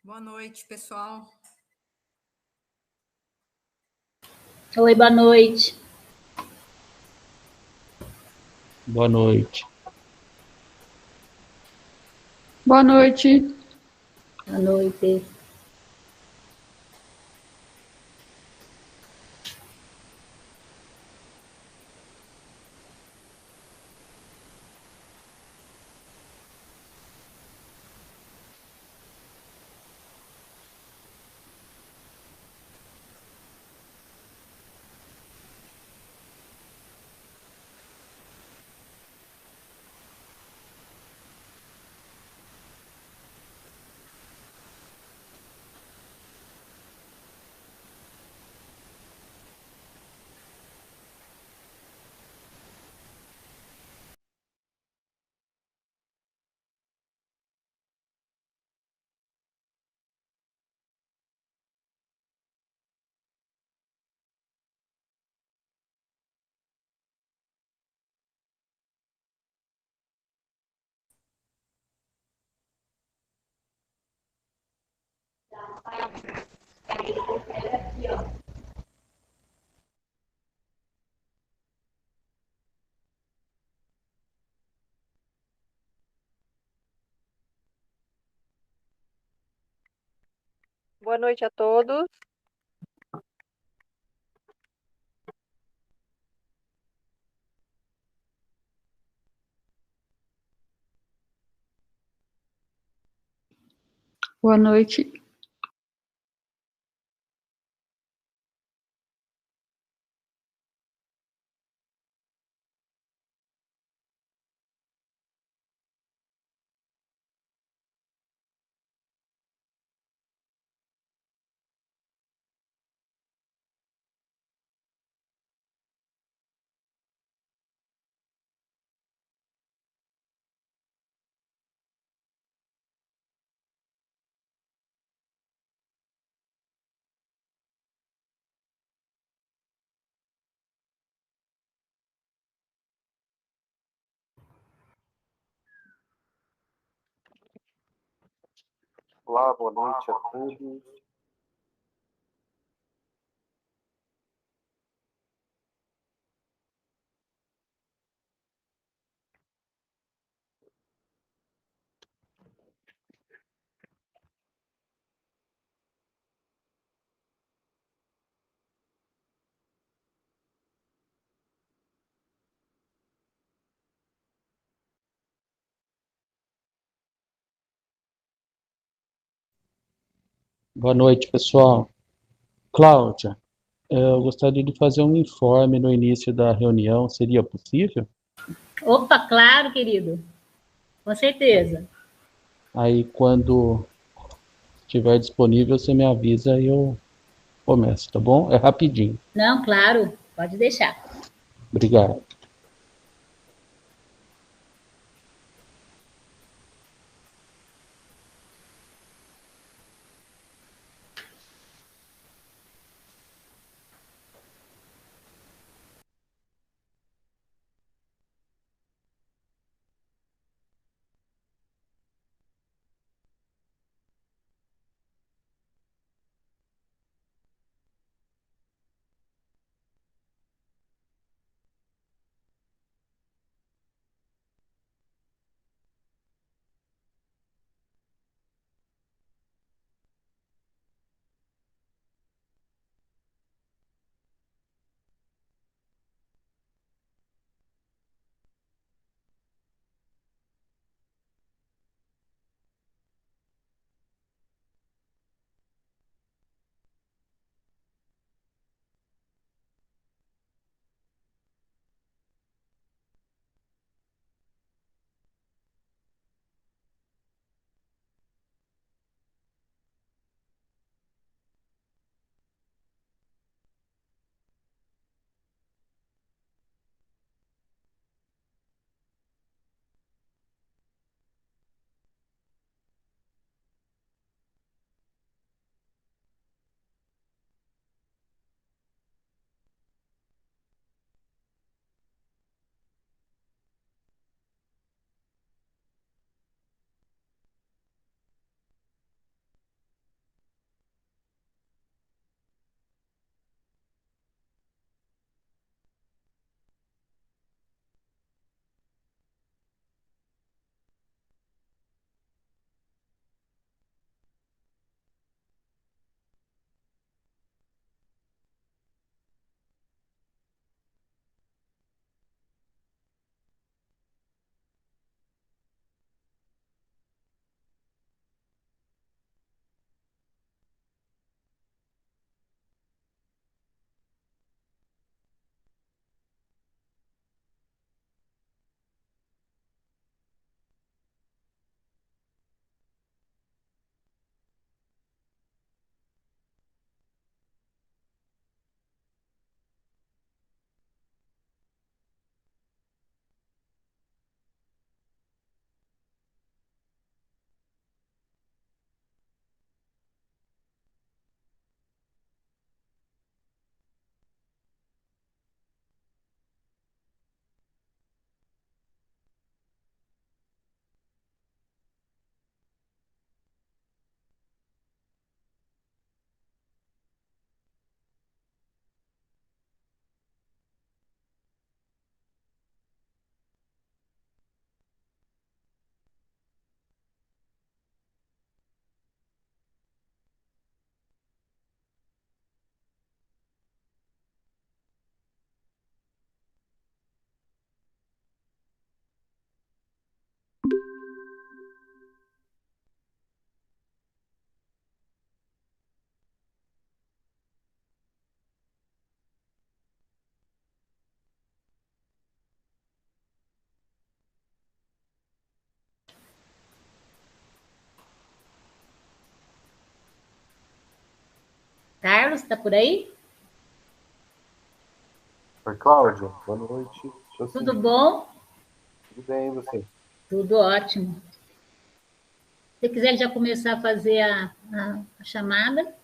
Boa noite, pessoal. Oi, boa noite. Boa noite. Boa noite. Boa noite. Boa noite a todos. Boa noite. Olá, boa noite a todos. Boa noite, pessoal. Cláudia, eu gostaria de fazer um informe no início da reunião. Seria possível? Opa, claro, querido. Com certeza. Aí, quando estiver disponível, você me avisa e eu começo, tá bom? É rapidinho. Não, claro, pode deixar. Obrigado. Carlos, está por aí? Oi, Cláudia. Boa noite. Tô sim. Tudo bom? Tudo bem, e você? Tudo ótimo. Se quiser já começar a fazer a chamada.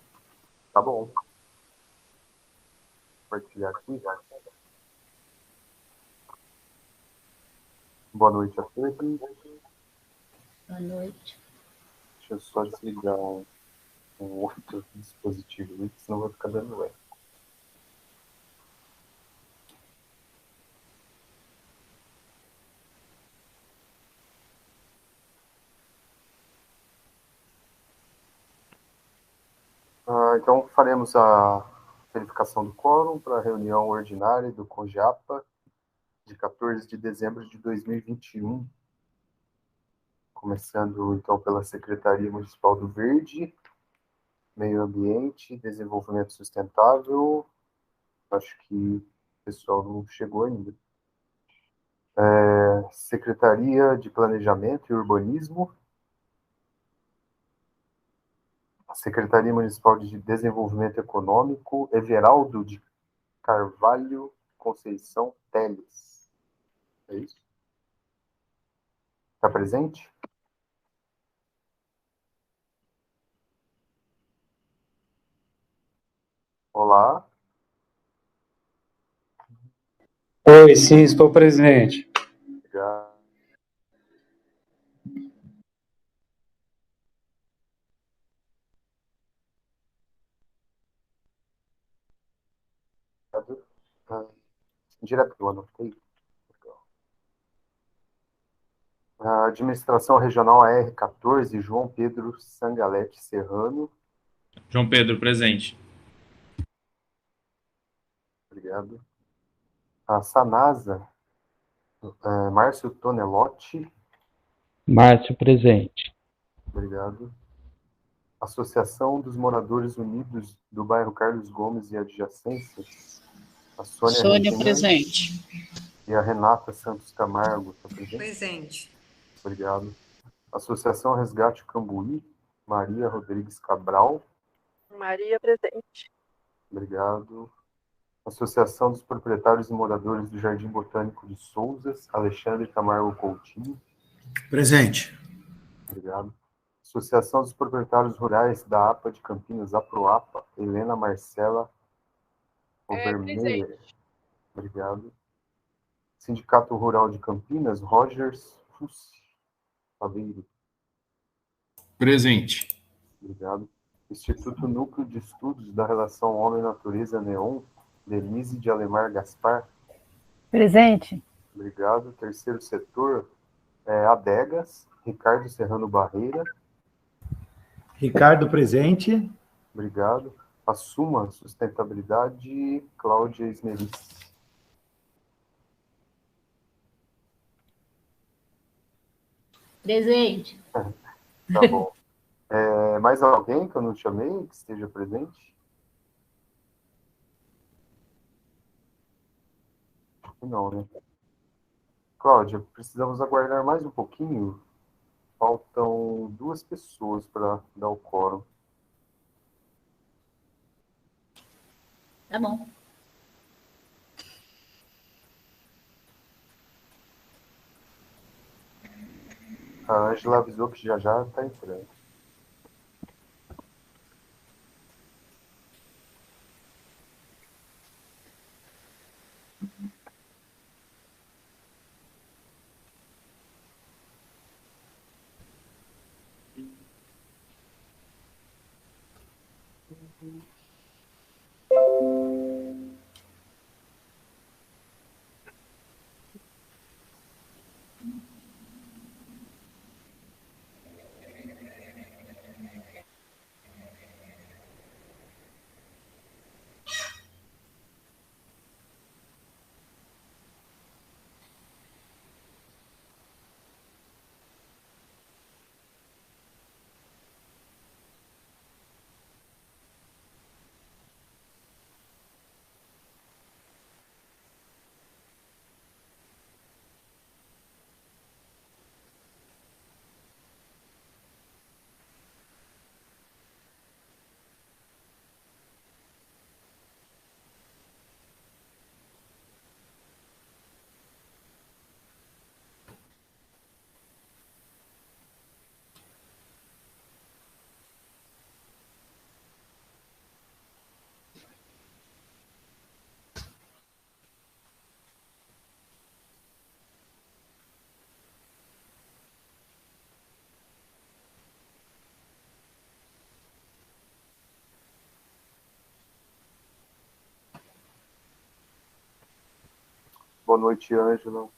Tá bom. Compartilhar aqui. Boa noite a todos. Boa noite. Deixa eu só desligar um outro dispositivo ali, senão vai ficar dando eco. Então, faremos a verificação do quórum para a reunião ordinária do CONGEAPA de 14 de dezembro de 2021. Começando, então, pela Secretaria Municipal do Verde, Meio Ambiente, Desenvolvimento Sustentável. Acho que o pessoal não chegou ainda. Secretaria de Planejamento e Urbanismo, Secretaria Municipal de Desenvolvimento Econômico, Everaldo de Carvalho Conceição Teles. É isso? Está presente? Olá. Oi, sim, estou presente. Obrigado. Direto do anotei. A Administração Regional AR14, João Pedro Sangalete Serrano. João Pedro, presente. Obrigado. A Sanasa, Márcio Tonelotti. Márcio, presente. Obrigado. Associação dos Moradores Unidos do bairro Carlos Gomes e adjacências. A Sônia Regina presente. e a Renata Santos Camargo. Está presente? Presente. Obrigado. Associação Resgate Cambuí, Maria Rodrigues Cabral. Maria, presente. Obrigado. Associação dos Proprietários e Moradores do Jardim Botânico de Souzas, Alexandre Camargo Coutinho. Presente. Obrigado. Associação dos Proprietários Rurais da APA de Campinas, APROAPA, Helena Marcela Overmeyer. Obrigado. Sindicato Rural de Campinas, Rogers Fussi Faveiro. Presente. Obrigado. Instituto Núcleo de Estudos da Relação Homem-Natureza, NEON, Denise de Alemar Gaspar. Presente. Obrigado. Terceiro setor, Adegas, Ricardo Serrano Barreira. Ricardo, presente. Obrigado. Assuma Sustentabilidade, Cláudia Esmeris. Presente. Tá bom. Mais alguém que eu não chamei que esteja presente? Não, né? Cláudia, precisamos aguardar mais um pouquinho. Faltam 2 pessoas para dar o quórum. Tá bom. A Ângela avisou que já está entrando. Boa noite, Ângela.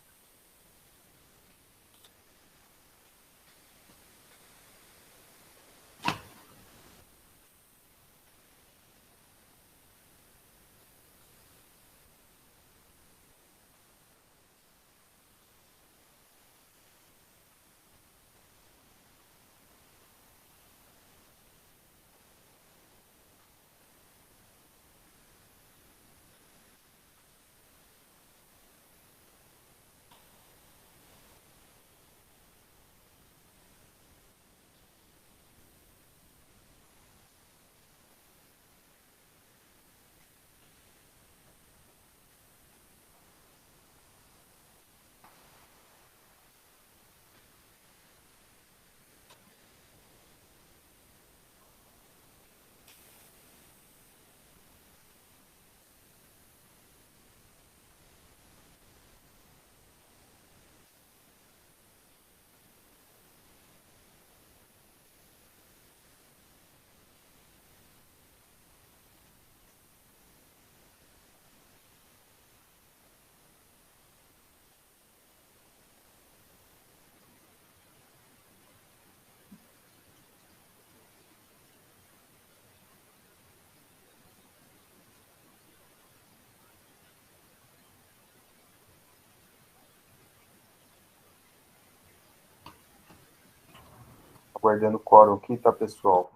Aguardando o quórum aqui, tá, pessoal?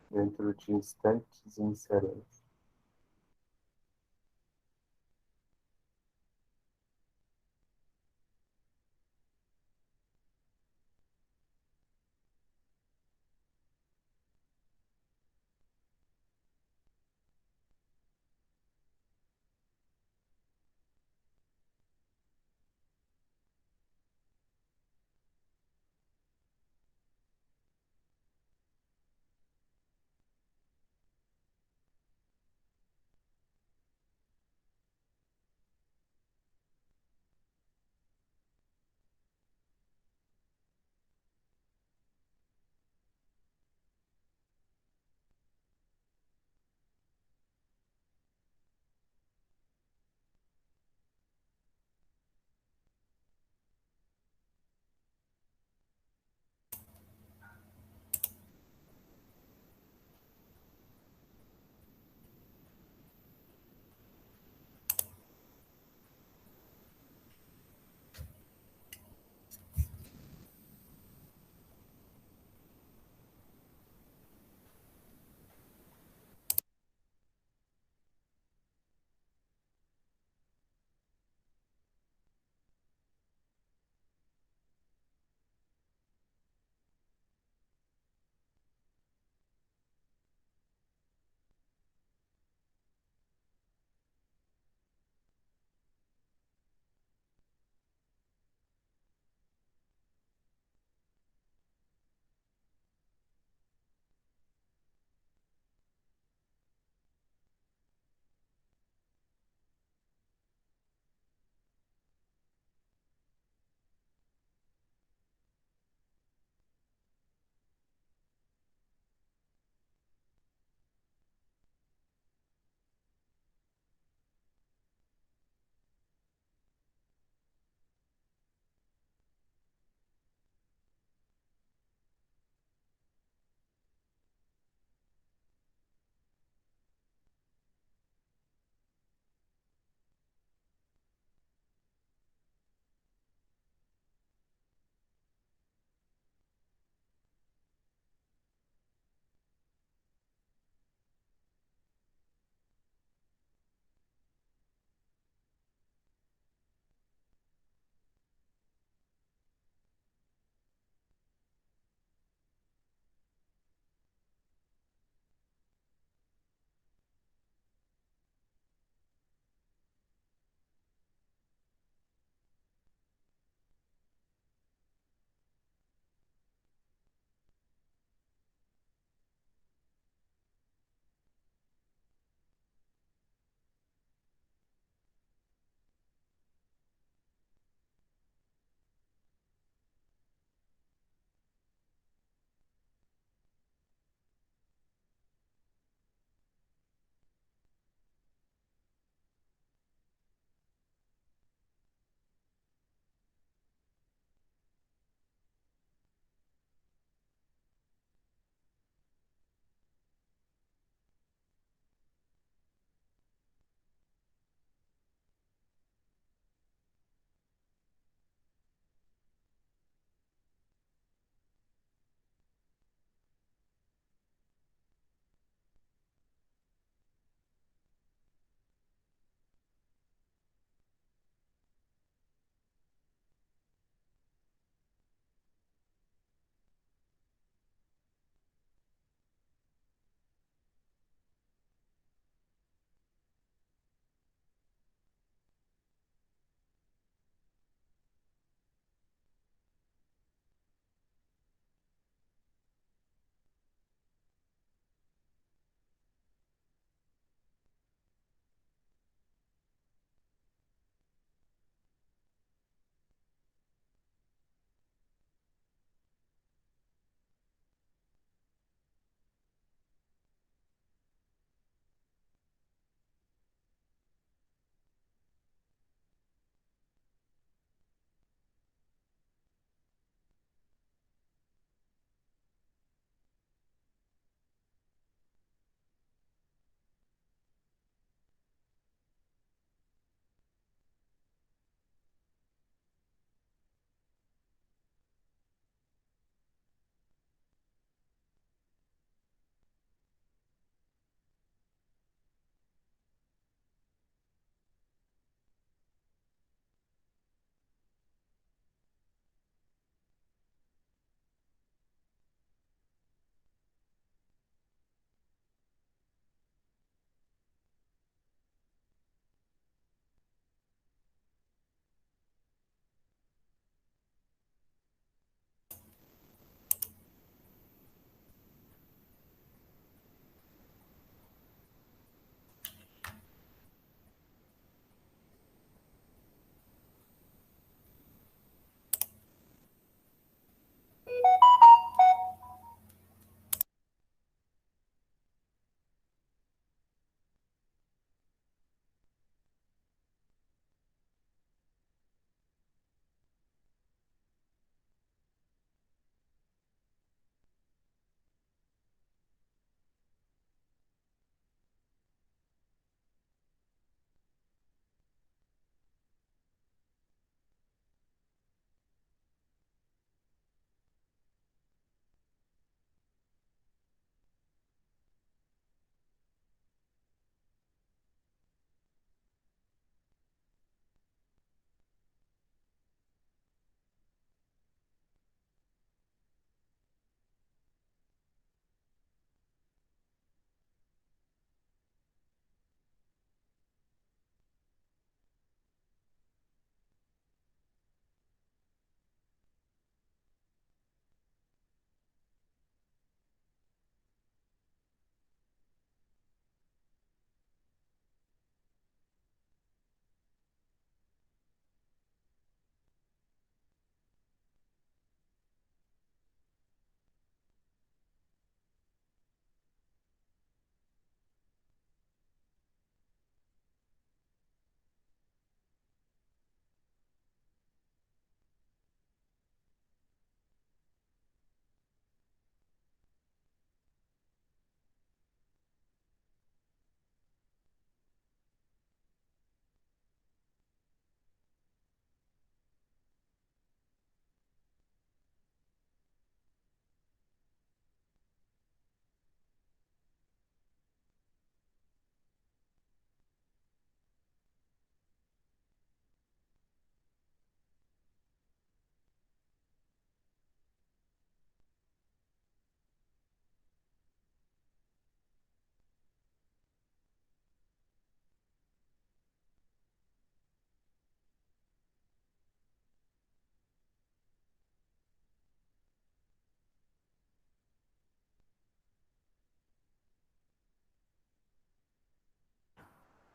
Dentro de instantes iniciaremos.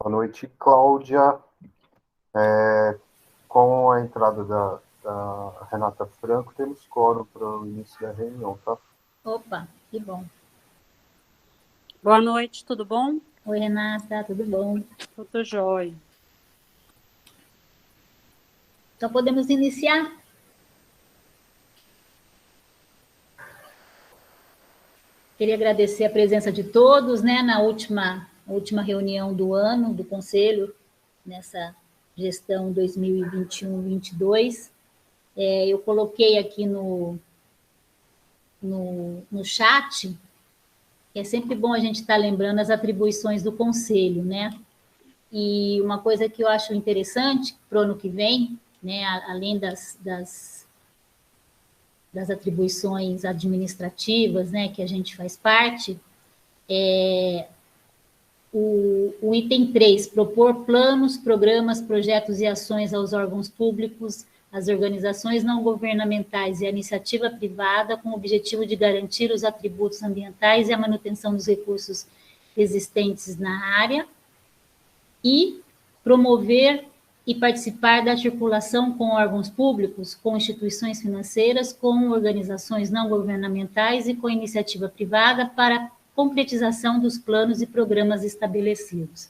Boa noite, Cláudia. Com a entrada da Renata Franco, temos quórum para o início da reunião, tá? Opa, que bom. Boa noite, tudo bom? Oi, Renata, tudo bom? Tudo jóia. Então, podemos iniciar? Queria agradecer a presença de todos, né, na última reunião do ano do Conselho, nessa gestão 2021-22. Eu coloquei aqui no chat, que é sempre bom a gente estar lembrando as atribuições do Conselho, né? E uma coisa que eu acho interessante para o ano que vem, né, além das atribuições administrativas, né, que a gente faz parte, o item 3, propor planos, programas, projetos e ações aos órgãos públicos, às organizações não governamentais e à iniciativa privada, com o objetivo de garantir os atributos ambientais e a manutenção dos recursos existentes na área, e promover e participar da articulação com órgãos públicos, com instituições financeiras, com organizações não governamentais e com iniciativa privada para concretização dos planos e programas estabelecidos.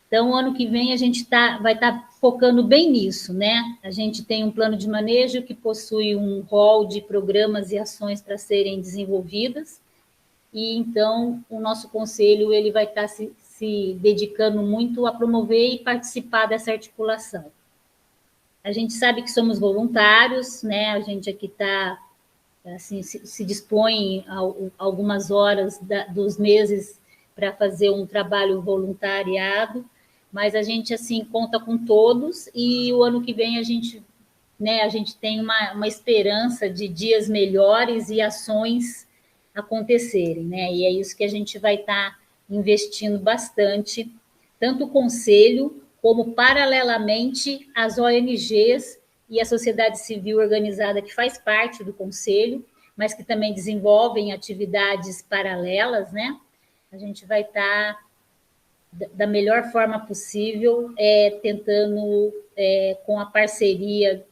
Então, o ano que vem a gente vai estar focando bem nisso, né? A gente tem um plano de manejo que possui um rol de programas e ações para serem desenvolvidas, e então o nosso conselho ele vai estar se dedicando muito a promover e participar dessa articulação. A gente sabe que somos voluntários, né? A gente aqui está, assim, se dispõe a algumas horas dos meses para fazer um trabalho voluntariado, mas a gente, assim, conta com todos, e o ano que vem a gente tem uma esperança de dias melhores e ações acontecerem, né? E é isso que a gente vai estar investindo bastante, tanto o Conselho, como, paralelamente, as ONGs e a sociedade civil organizada que faz parte do Conselho, mas que também desenvolvem atividades paralelas, né? A gente vai estar, da melhor forma possível, tentando, com a parceria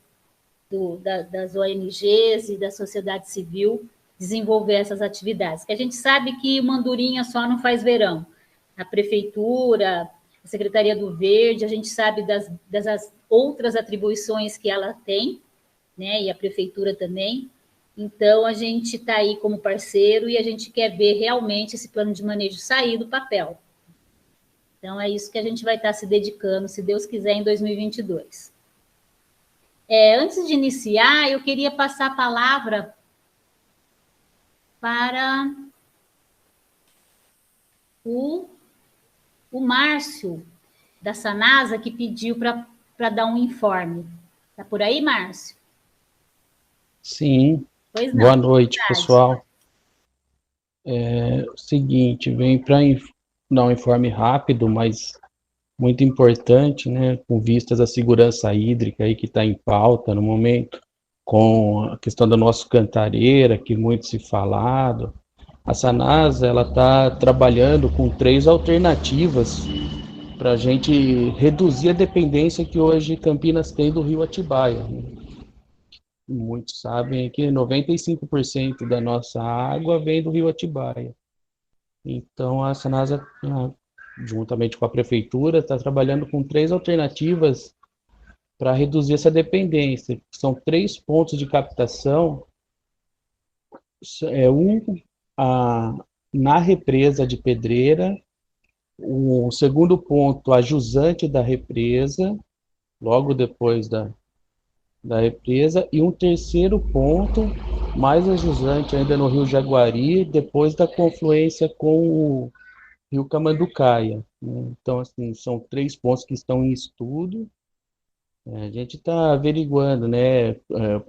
das ONGs e da sociedade civil, desenvolver essas atividades. Que a gente sabe que uma andorinha só não faz verão. A Prefeitura, a Secretaria do Verde, a gente sabe das outras atribuições que ela tem, né? E a Prefeitura também. Então, a gente está aí como parceiro e a gente quer ver realmente esse plano de manejo sair do papel. Então, é isso que a gente vai estar se dedicando, se Deus quiser, em 2022. Antes de iniciar, eu queria passar a palavra para o Márcio, da Sanasa, que pediu para dar um informe. Está por aí, Márcio? Sim. Pois não. Boa noite, pessoal. O seguinte, vem para dar um informe rápido, mas muito importante, né, com vistas à segurança hídrica aí que está em pauta no momento, com a questão da nossa cantareira, que muito se falado. A Sanasa, ela está trabalhando com 3 alternativas para a gente reduzir a dependência que hoje Campinas tem do rio Atibaia. Muitos sabem que 95% da nossa água vem do rio Atibaia. Então, a Sanasa, juntamente com a Prefeitura, está trabalhando com 3 alternativas para reduzir essa dependência. São 3 pontos de captação. Na represa de Pedreira, o segundo ponto, a jusante da represa, logo depois da represa, e um terceiro ponto, mais a jusante ainda no rio Jaguari, depois da confluência com o rio Camanducaia, né? Então, assim, são 3 pontos que estão em estudo. A gente está averiguando, né,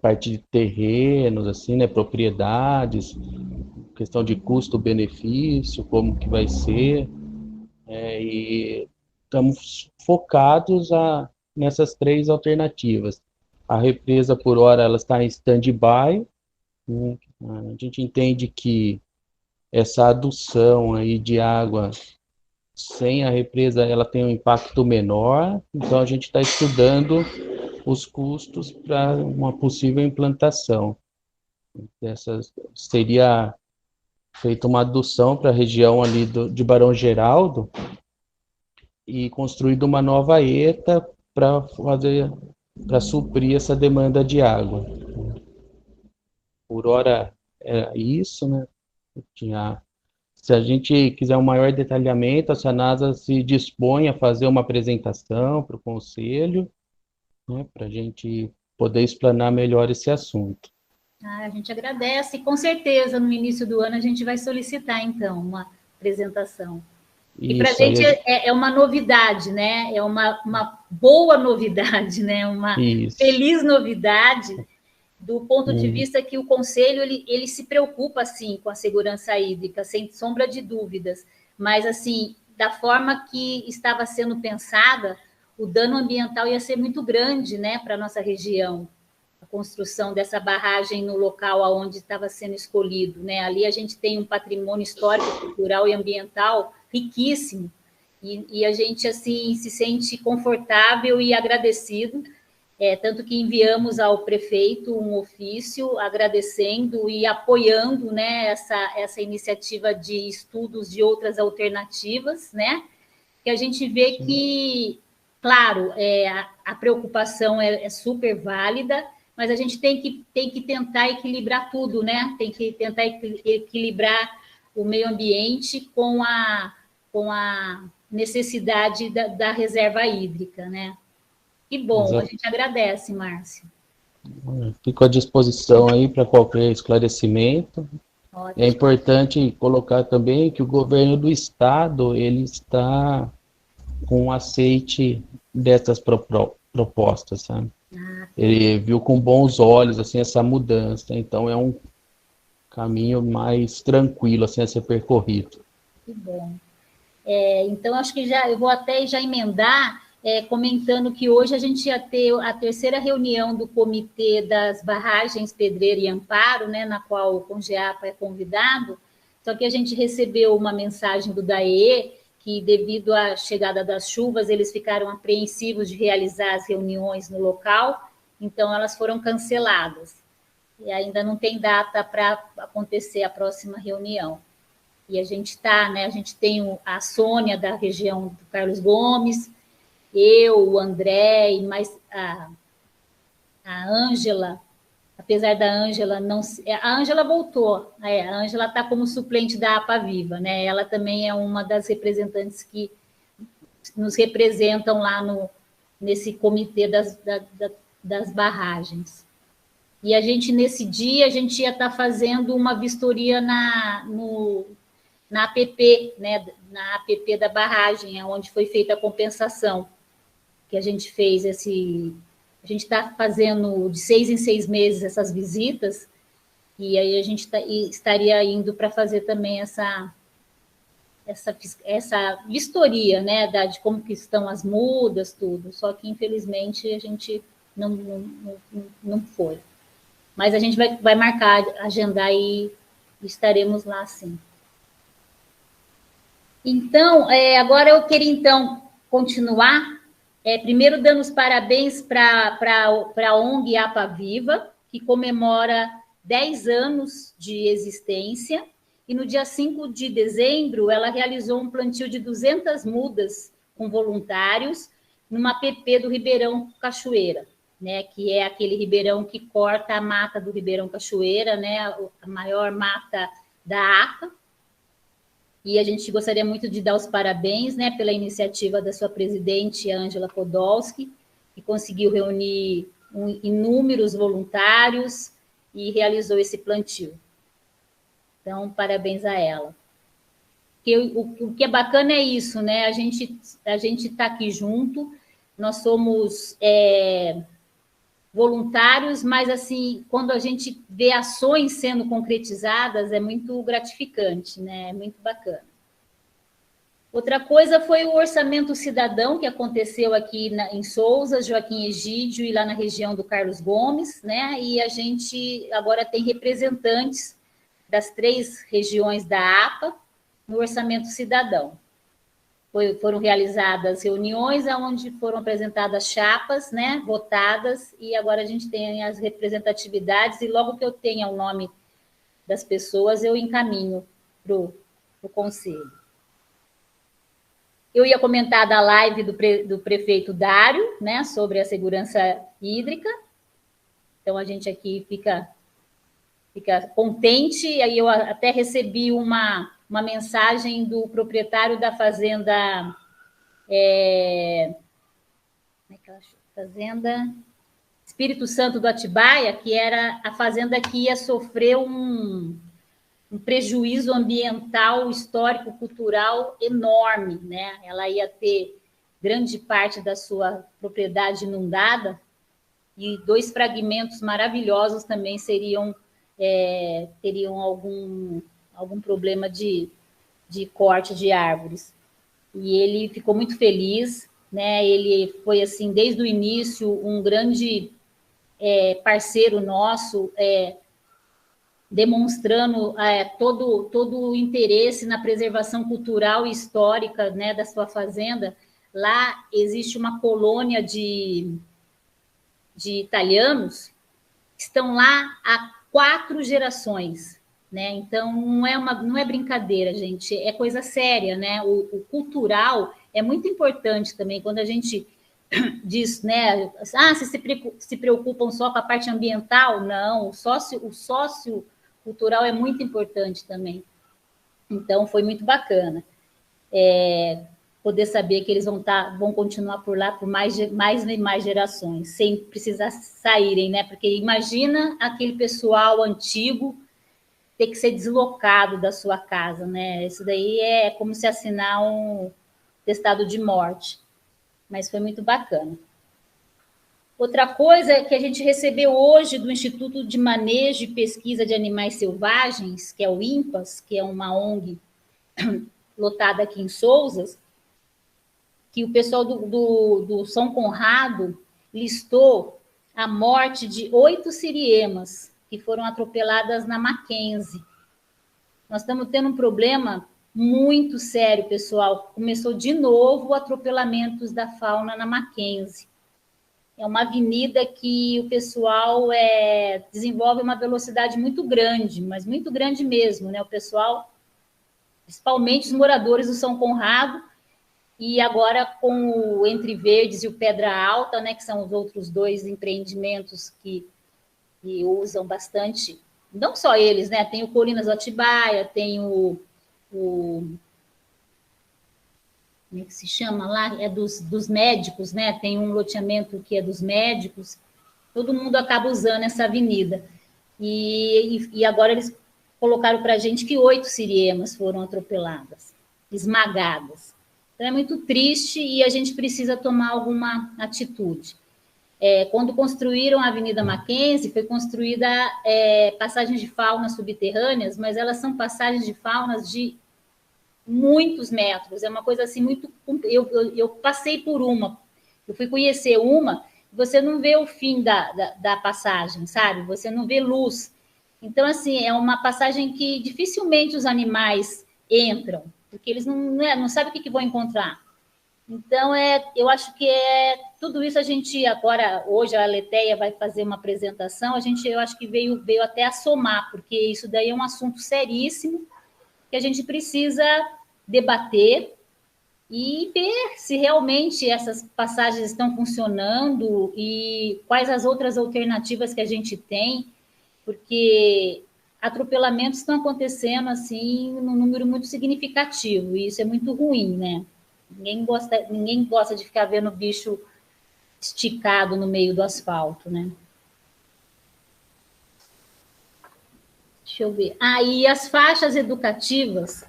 parte de terrenos, assim, né, propriedades, questão de custo-benefício, como que vai ser, e estamos focados nessas 3 alternativas. A represa, por hora, ela está em stand-by, né? A gente entende que essa adução aí de água sem a represa ela tem um impacto menor, então a gente está estudando os custos para uma possível implantação. Seria feita uma adução para a região ali de Barão Geraldo e construída uma nova ETA para suprir essa demanda de água. Por hora é isso, né? Se a gente quiser um maior detalhamento, a Sanasa se dispõe a fazer uma apresentação para o Conselho, né, para a gente poder explanar melhor esse assunto. A gente agradece, e com certeza no início do ano a gente vai solicitar, então, uma apresentação. E para a gente é uma novidade, né? É uma boa novidade, né? Uma feliz novidade, do ponto de vista que o Conselho ele se preocupa, assim, com a segurança hídrica, sem sombra de dúvidas, mas, assim, da forma que estava sendo pensada, o dano ambiental ia ser muito grande, né, para a nossa região, a construção dessa barragem no local onde estava sendo escolhido, né? Ali a gente tem um patrimônio histórico, cultural e ambiental riquíssimo, e a gente, assim, se sente confortável e agradecido, tanto que enviamos ao prefeito um ofício agradecendo e apoiando, né, essa iniciativa de estudos de outras alternativas, né, que a gente vê que, claro, a preocupação é super válida, mas a gente tem que tentar equilibrar tudo, né, tem que tentar equilibrar o meio ambiente com a necessidade da reserva hídrica, né. Que bom, exato. A gente agradece, Márcio. Fico à disposição aí para qualquer esclarecimento. Ótimo. É importante colocar também que o governo do estado ele está com o aceite dessas propostas, sabe? Ele viu com bons olhos assim essa mudança, então é um caminho mais tranquilo assim a ser percorrido. Que bom. Então acho que eu vou até já emendar. Comentando que hoje a gente ia ter a terceira reunião do Comitê das Barragens Pedreira e Amparo, né, na qual o Congeapa é convidado, só que a gente recebeu uma mensagem do DAE que, devido à chegada das chuvas, eles ficaram apreensivos de realizar as reuniões no local, então elas foram canceladas. E ainda não tem data para acontecer a próxima reunião. E a gente né, a gente tem a Sônia, da região do Carlos Gomes, eu, o André, e mais a Ângela, apesar da Ângela não... A Ângela voltou, a Ângela está como suplente da APA Viva, né? Ela também é uma das representantes que nos representam lá nesse comitê das barragens. E a gente, nesse dia, a gente ia estar fazendo uma vistoria na APP, né? Na APP da barragem, onde foi feita a compensação, que a gente fez a gente está fazendo de 6 em 6 meses essas visitas, e aí a gente estaria indo para fazer também essa vistoria, né, de como que estão as mudas, tudo, só que infelizmente a gente não foi. Mas a gente vai marcar, agendar e estaremos lá sim. Então, agora eu queria então continuar. Primeiro, dando os parabéns para a ONG APA Viva, que comemora 10 anos de existência, e no dia 5 de dezembro ela realizou um plantio de 200 mudas com voluntários numa APP do Ribeirão Cachoeira, né, que é aquele ribeirão que corta a mata do Ribeirão Cachoeira, né, a maior mata da APA. E a gente gostaria muito de dar os parabéns, né, pela iniciativa da sua presidente, Ângela Podolski, que conseguiu reunir inúmeros voluntários e realizou esse plantio. Então, parabéns a ela. O que é bacana é isso, né? A gente está aqui junto, nós somos voluntários, mas, assim, quando a gente vê ações sendo concretizadas, é muito gratificante, né? É muito bacana. Outra coisa foi o orçamento cidadão, que aconteceu aqui em Sousa, Joaquim Egídio, e lá na região do Carlos Gomes, né? E a gente agora tem representantes das 3 regiões da APA no orçamento cidadão. foram realizadas reuniões onde foram apresentadas chapas, né, votadas, e agora a gente tem as representatividades, e logo que eu tenha o nome das pessoas, eu encaminho para o conselho. Eu ia comentar da live do prefeito Dário, né, sobre a segurança hídrica. Então, a gente aqui fica contente. E aí eu até recebi uma mensagem do proprietário da fazenda... como é que ela chama? Fazenda Espírito Santo do Atibaia, que era a fazenda que ia sofrer um prejuízo ambiental, histórico, cultural enorme, né? Ela ia ter grande parte da sua propriedade inundada e 2 fragmentos maravilhosos também teriam algum problema de corte de árvores. E ele ficou muito feliz, né? Ele foi, assim, desde o início, um grande parceiro nosso, demonstrando todo o interesse na preservação cultural e histórica, né, da sua fazenda. Lá existe uma colônia de italianos que estão lá há 4 gerações, né? Então, não é brincadeira, gente, é coisa séria, né? O cultural é muito importante também, quando a gente diz, né, vocês se preocupam só com a parte ambiental? Não, o sócio cultural é muito importante também. Então, foi muito bacana poder saber que eles vão continuar por lá por mais e mais gerações, sem precisar saírem, né? Porque imagina aquele pessoal antigo ter que ser deslocado da sua casa, né? Isso daí é como se assinar um atestado de morte. Mas foi muito bacana. Outra coisa que a gente recebeu hoje do Instituto de Manejo e Pesquisa de Animais Selvagens, que é o INPAS, que é uma ONG lotada aqui em Sousas, que o pessoal do São Conrado listou a morte de 8 siriemas que foram atropeladas na Mackenzie. Nós estamos tendo um problema muito sério, pessoal. Começou de novo atropelamentos da fauna na Mackenzie. É uma avenida que o pessoal desenvolve uma velocidade muito grande, mas muito grande mesmo, né? O pessoal, principalmente os moradores do São Conrado, e agora com o Entre Verdes e o Pedra Alta, né, que são os outros 2 empreendimentos que usam bastante, não só eles, né? Tem o Colinas do Atibaia, tem o como é que se chama lá? É dos médicos, né? Tem um loteamento que é dos médicos. Todo mundo acaba usando essa avenida. E agora eles colocaram para a gente que 8 siriemas foram atropeladas, esmagadas. Então, é muito triste e a gente precisa tomar alguma atitude. Quando construíram a Avenida Mackenzie, foi construída passagens de fauna subterrâneas, mas elas são passagens de faunas de muitos metros. É uma coisa assim muito... Eu passei por uma, eu fui conhecer uma, você não vê o fim da passagem, sabe? Você não vê luz. Então, assim, é uma passagem que dificilmente os animais entram, porque eles não sabem o que vão encontrar. Então, eu acho que tudo isso a gente agora, hoje a Aletheia vai fazer uma apresentação, eu acho que veio até a somar, porque isso daí é um assunto seríssimo que a gente precisa debater e ver se realmente essas passagens estão funcionando e quais as outras alternativas que a gente tem, porque atropelamentos estão acontecendo assim num número muito significativo, e isso é muito ruim, né? Ninguém gosta de ficar vendo o bicho esticado no meio do asfalto, né? Deixa eu ver. E as faixas educativas,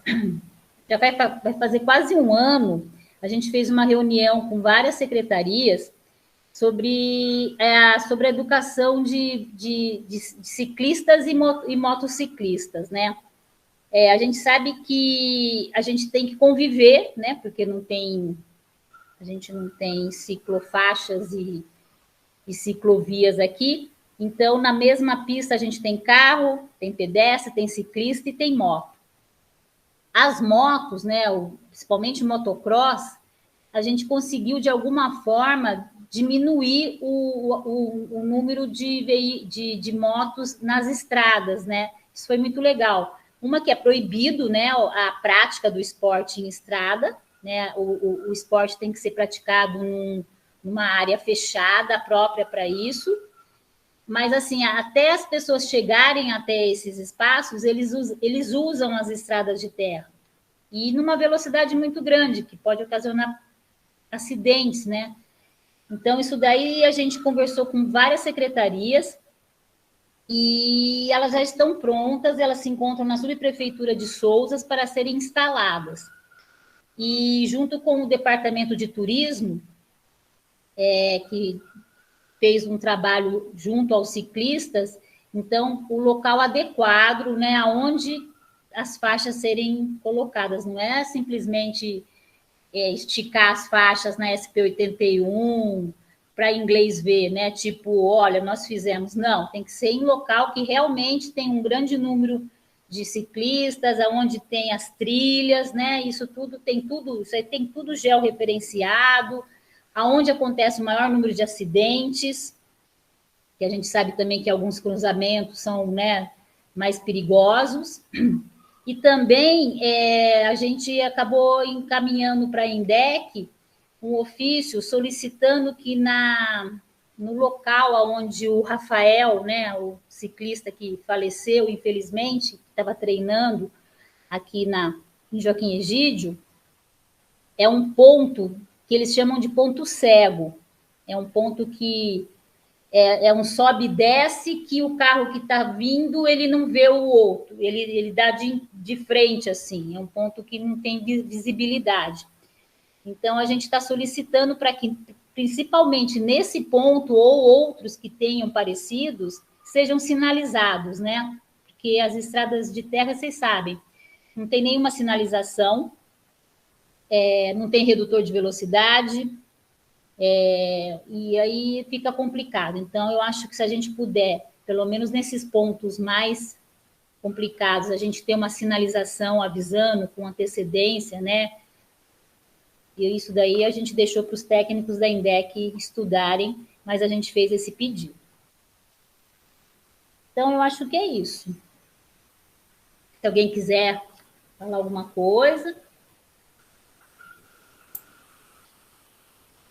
já vai fazer quase um ano, a gente fez uma reunião com várias secretarias sobre a educação de ciclistas e motociclistas, né? A gente sabe que a gente tem que conviver, né? Porque a gente não tem ciclofaixas e ciclovias aqui. Então, na mesma pista, a gente tem carro, tem pedestre, tem ciclista e tem moto. As motos, né, principalmente o motocross, a gente conseguiu, de alguma forma, diminuir o número de motos nas estradas, né? Isso foi muito legal. Uma que é proibido, né, a prática do esporte em estrada, né? O esporte tem que ser praticado numa área fechada, própria para isso. Mas, assim, até as pessoas chegarem até esses espaços, eles usam as estradas de terra. E numa velocidade muito grande, que pode ocasionar acidentes, né? Então, isso daí a gente conversou com várias secretarias e elas já estão prontas, elas se encontram na subprefeitura de Sousas para serem instaladas. E junto com o departamento de turismo, que fez um trabalho junto aos ciclistas, então o local adequado, né, aonde as faixas serem colocadas, não é simplesmente esticar as faixas na SP81 para inglês ver, né? Tipo, olha, nós fizemos. Não, tem que ser em local que realmente tem um grande número de ciclistas, aonde tem as trilhas, né? Isso aí tem tudo georreferenciado, aonde acontece o maior número de acidentes, que a gente sabe também que alguns cruzamentos são, né, mais perigosos. E também a gente acabou encaminhando para a INDEC um ofício solicitando que no local onde o Rafael, né, o ciclista que faleceu, infelizmente, que estava treinando aqui em Joaquim Egídio, é um ponto que eles chamam de ponto cego. É um ponto que é um sobe e desce, que o carro que está vindo, ele não vê o outro, ele dá de frente, assim, é um ponto que não tem visibilidade. Então, a gente está solicitando para que, principalmente nesse ponto, ou outros que tenham parecidos, sejam sinalizados, né? Porque as estradas de terra, vocês sabem, não tem nenhuma sinalização, não tem redutor de velocidade, e aí fica complicado. Então, eu acho que se a gente puder, pelo menos nesses pontos mais complicados, a gente ter uma sinalização avisando com antecedência, né? E isso daí a gente deixou para os técnicos da INDEC estudarem, mas a gente fez esse pedido. Então, eu acho que é isso. Se alguém quiser falar alguma coisa.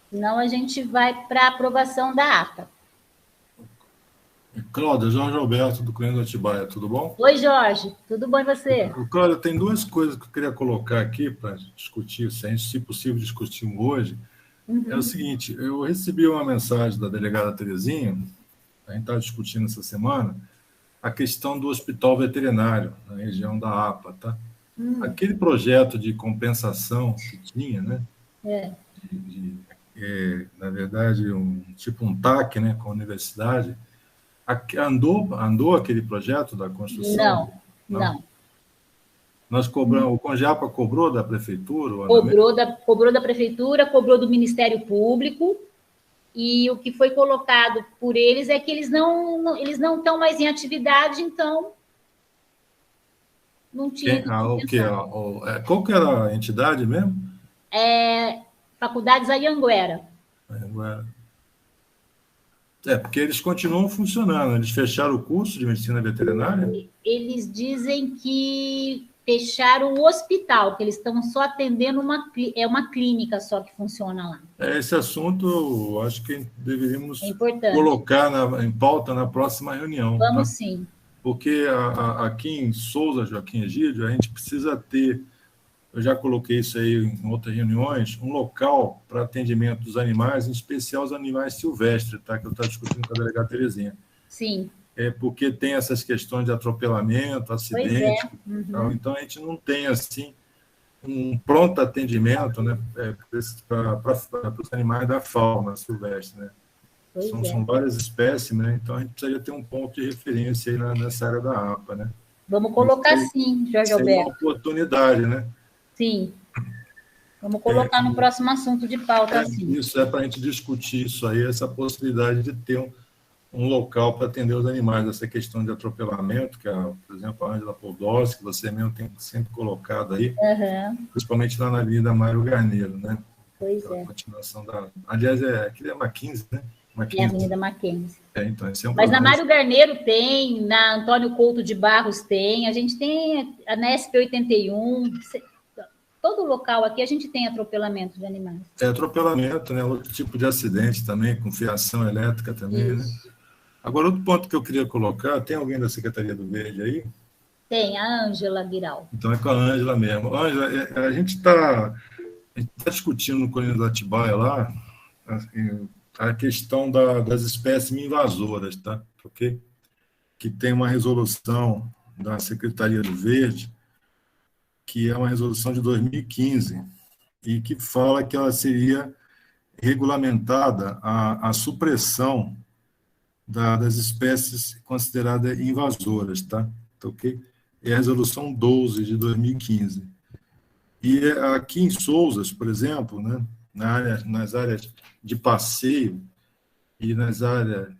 Senão a gente vai para a aprovação da ata. Cláudia, Jorge Alberto, do Clã do Atibaia, tudo bom? Oi, Jorge, tudo bom e você? Cláudia, tem duas coisas que eu queria colocar aqui para discutir, se possível discutir hoje. É o seguinte, eu recebi uma mensagem da delegada Terezinha, a gente estava discutindo essa semana, a questão do hospital veterinário, na região da APA, tá? Aquele projeto de compensação que tinha, né? Na verdade, um TAC, né, com a universidade. Andou aquele projeto da construção? Não. Nós cobramos, o Conjapa cobrou da prefeitura? Cobrou da prefeitura, cobrou do Ministério Público, e o que foi colocado por eles é que eles não estão mais em atividade, então não tinha. Qual que era a entidade mesmo? Faculdades Anhanguera. Porque eles continuam funcionando. Eles fecharam o curso de medicina veterinária? Eles dizem que fecharam o hospital, que eles estão só atendendo uma clínica só que funciona lá. Esse assunto, eu acho que deveríamos colocar em pauta na próxima reunião. Vamos sim. Porque aqui em Souza, Joaquim Egídio, a gente precisa ter, eu já coloquei isso aí em outras reuniões, um local para atendimento dos animais, em especial os animais silvestres, tá? Que eu estava discutindo com a delegada Terezinha. Sim. Porque tem essas questões de atropelamento, acidente. Então, a gente não tem, assim, um pronto atendimento, né, para os animais da fauna silvestre, né? São várias espécies, né? Então, a gente precisaria ter um ponto de referência aí nessa área da APA, né? Vamos colocar sim, Jorge Alberto. É uma oportunidade, né? Sim. Vamos colocar no próximo assunto de pauta, sim. Isso para a gente discutir isso aí, essa possibilidade de ter um local para atender os animais. Essa questão de atropelamento, que, por exemplo, a Ângela Poldowski, que você mesmo tem sempre colocado aí, principalmente lá na Avenida Mário Garneiro, né? Pois a continuação da... Aliás, aqui é Mackenzie, né? É a Avenida Mackenzie. Então, esse é um Mas problema. na Mário Garneiro tem, na Antônio Couto de Barros tem, a gente tem a Nesp 81, todo local aqui a gente tem atropelamento de animais. Atropelamento, né? Outro tipo de acidente também, com fiação elétrica também, né? Agora, outro ponto que eu queria colocar, tem alguém da Secretaria do Verde aí? Tem, a Ângela Guiral. Então é com a Ângela mesmo. Ângela, a gente está discutindo no Colinas do Atibaia lá a questão das espécies invasoras, tá? Okay? Que tem uma resolução da Secretaria do Verde, que é uma resolução de 2015, e que fala que ela seria regulamentada a supressão das espécies consideradas invasoras, tá? Ok? É a resolução 12 de 2015. E aqui em Sousas, por exemplo, né, nas áreas de passeio e nas áreas...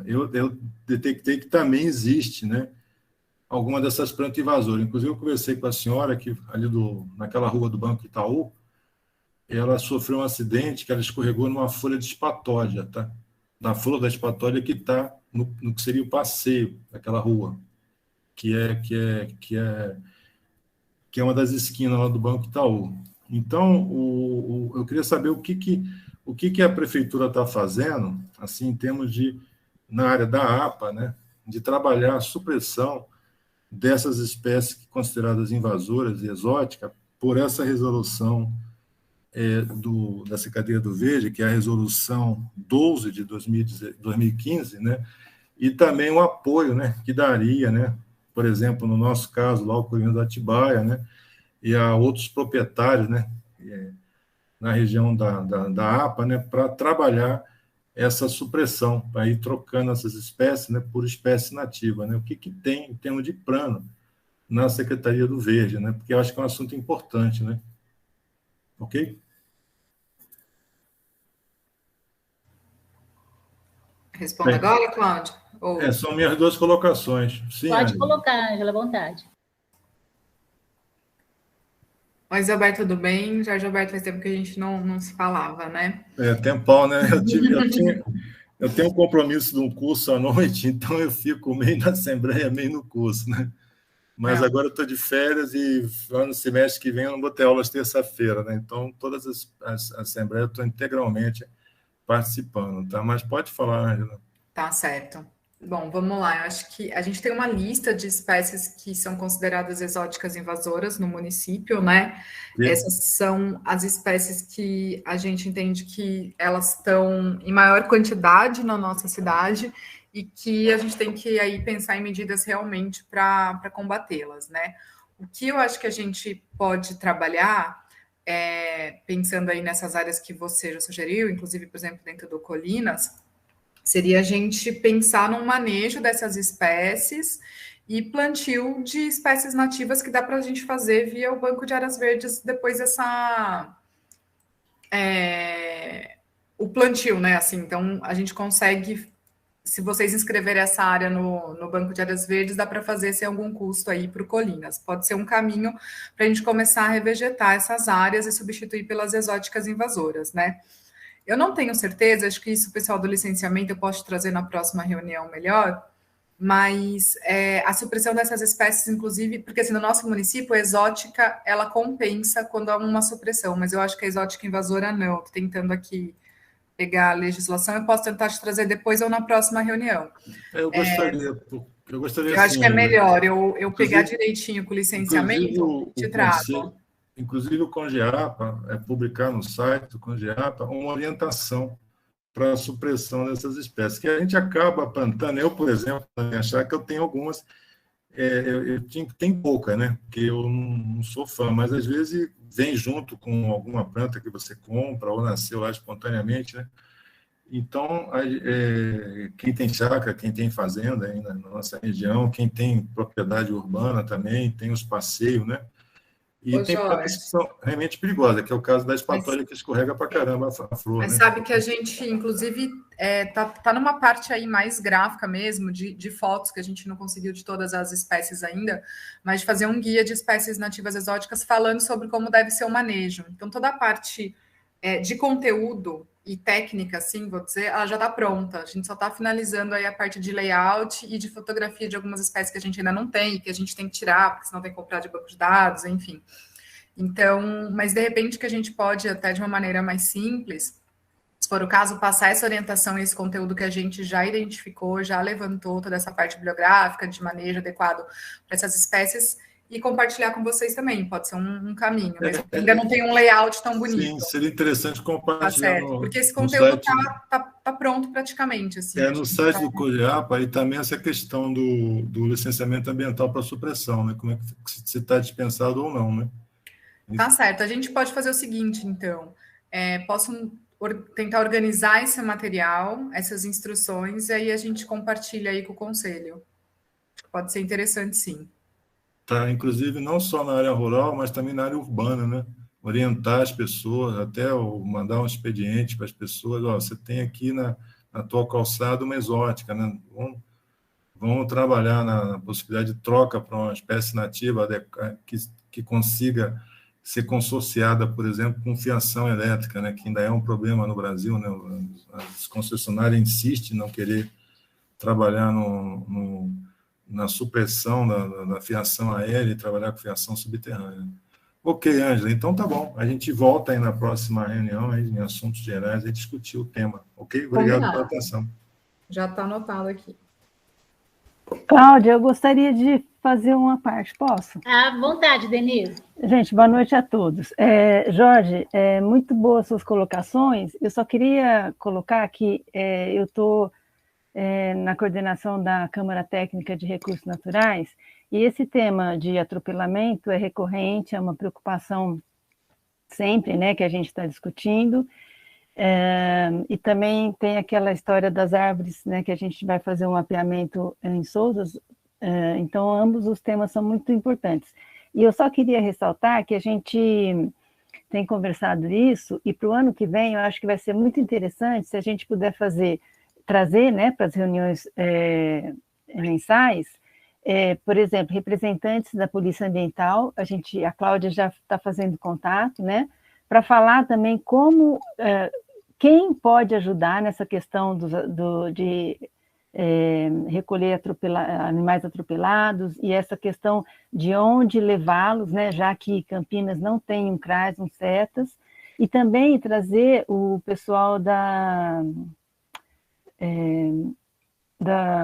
eu detectei que também existe, né, alguma dessas plantas invasoras. Inclusive, eu conversei com a senhora que ali naquela rua do Banco Itaú, ela sofreu um acidente que ela escorregou numa folha de espatódia, tá? Na folha da espatódia que está no que seria o passeio daquela rua, que é uma das esquinas lá do Banco Itaú. Então, eu queria saber o que a prefeitura está fazendo, assim, em termos de, na área da APA, né, de trabalhar a supressão dessas espécies consideradas invasoras e exóticas por essa resolução da Secretaria do Verde, que é a resolução 12 de 2015, né, e também o apoio, né, que daria, né, por exemplo, no nosso caso, lá o Colinas do Atibaia, né, e a outros proprietários, né, na região da APA, né, para trabalhar essa supressão, para ir trocando essas espécies, né, por espécie nativa, né? O que tem em termos de plano na Secretaria do Verde, né? Porque eu acho que é um assunto importante, né? Ok? Responda agora, Cláudio? São minhas duas colocações. Sim, pode colocar, Ângela, à vontade. Oi, Alberto, tudo bem? Jorge Alberto, faz tempo que a gente não se falava, né? Tempão, né? Eu tenho um compromisso de um curso à noite, então eu fico meio na Assembleia, meio no curso, né? Mas agora eu estou de férias e lá no semestre que vem eu não vou ter aulas terça-feira, né? Então, todas as assembleias eu estou integralmente participando, tá? Mas pode falar, Ângela. Tá certo. Bom, vamos lá. Eu acho que a gente tem uma lista de espécies que são consideradas exóticas invasoras no município, né? Sim. Essas são as espécies que a gente entende que elas estão em maior quantidade na nossa cidade e que a gente tem que aí pensar em medidas realmente para combatê-las, né? O que eu acho que a gente pode trabalhar, pensando aí nessas áreas que você já sugeriu, inclusive, por exemplo, dentro do Colinas, seria a gente pensar num manejo dessas espécies e plantio de espécies nativas que dá para a gente fazer via o Banco de Áreas Verdes depois o plantio, né? Assim, então, a gente consegue, se vocês inscreverem essa área no Banco de Áreas Verdes, dá para fazer sem algum custo aí para o Colinas. Pode ser um caminho para a gente começar a revegetar essas áreas e substituir pelas exóticas invasoras, né? Eu não tenho certeza, acho que isso o pessoal do licenciamento eu posso trazer na próxima reunião melhor, mas a supressão dessas espécies, inclusive, porque assim, no nosso município, a exótica, ela compensa quando há uma supressão, mas eu acho que a exótica invasora não. Estou tentando aqui pegar a legislação, eu posso tentar te trazer depois ou na próxima reunião. Eu gostaria eu acho que é melhor eu pegar direitinho com o licenciamento e te trago. Inclusive, o CONGEAPA publicar no site do CONGEAPA uma orientação para a supressão dessas espécies, que a gente acaba plantando. Eu, por exemplo, na minha chácara, eu tenho algumas, tem pouca, né? Porque eu não sou fã, mas às vezes vem junto com alguma planta que você compra ou nasceu lá espontaneamente, né? Então, quem tem chácara, quem tem fazenda aí na nossa região, quem tem propriedade urbana também, tem os passeios, né? E Ô, tem plantas que são realmente perigosas, que é o caso da espatolha, que escorrega para caramba a flor. Mas né? sabe que a gente, inclusive, tá numa parte aí mais gráfica mesmo, de fotos, que a gente não conseguiu de todas as espécies ainda, mas de fazer um guia de espécies nativas exóticas falando sobre como deve ser o manejo. Então, toda a parte de conteúdo e técnica, assim, vou dizer, ela já está pronta. A gente só está finalizando aí a parte de layout e de fotografia de algumas espécies que a gente ainda não tem, que a gente tem que tirar, porque senão tem que comprar de banco de dados, enfim. Então, mas de repente que a gente pode, até de uma maneira mais simples, se for o caso, passar essa orientação e esse conteúdo que a gente já identificou, já levantou toda essa parte bibliográfica, de manejo adequado para essas espécies, e compartilhar com vocês também, pode ser um caminho, mas ainda não tem um layout tão bonito. Sim, seria interessante compartilhar. Tá certo, porque esse conteúdo está pronto praticamente. Assim, no site do COGEAPA, e também essa questão do licenciamento ambiental para supressão, né? Como é que se está dispensado ou não, né? Tá certo, a gente pode fazer o seguinte, então, posso tentar organizar esse material, essas instruções, e aí a gente compartilha aí com o conselho. Pode ser interessante, sim. Tá, inclusive, não só na área rural, mas também na área urbana, né? Orientar as pessoas, até mandar um expediente para as pessoas, você tem aqui na tua calçada uma exótica, né? Vamos trabalhar na possibilidade de troca para uma espécie nativa que consiga ser consorciada, por exemplo, com fiação elétrica, né? Que ainda é um problema no Brasil, né? As concessionárias insistem em não querer trabalhar na supressão da fiação aérea e trabalhar com fiação subterrânea. Ok, Ângela, então tá bom. A gente volta aí na próxima reunião, aí, em assuntos gerais, e discutir o tema. Ok? Obrigado pela atenção. Já está anotado aqui. Cláudia, eu gostaria de fazer uma parte, posso? À vontade, Denise. Gente, boa noite a todos. Jorge, muito boas suas colocações. Eu só queria colocar que eu estou na coordenação da Câmara Técnica de Recursos Naturais, e esse tema de atropelamento é recorrente, é uma preocupação sempre, né, que a gente está discutindo, e também tem aquela história das árvores, né, que a gente vai fazer um mapeamento em Sousas, então ambos os temas são muito importantes. E eu só queria ressaltar que a gente tem conversado isso, e para o ano que vem eu acho que vai ser muito interessante se a gente puder trazer, né, para as reuniões mensais, por exemplo, representantes da Polícia Ambiental, a Cláudia já está fazendo contato, né, para falar também como, quem pode ajudar nessa questão de recolher animais atropelados, e essa questão de onde levá-los, né, já que Campinas não tem um CRAS, um CETAS, e também trazer o pessoal da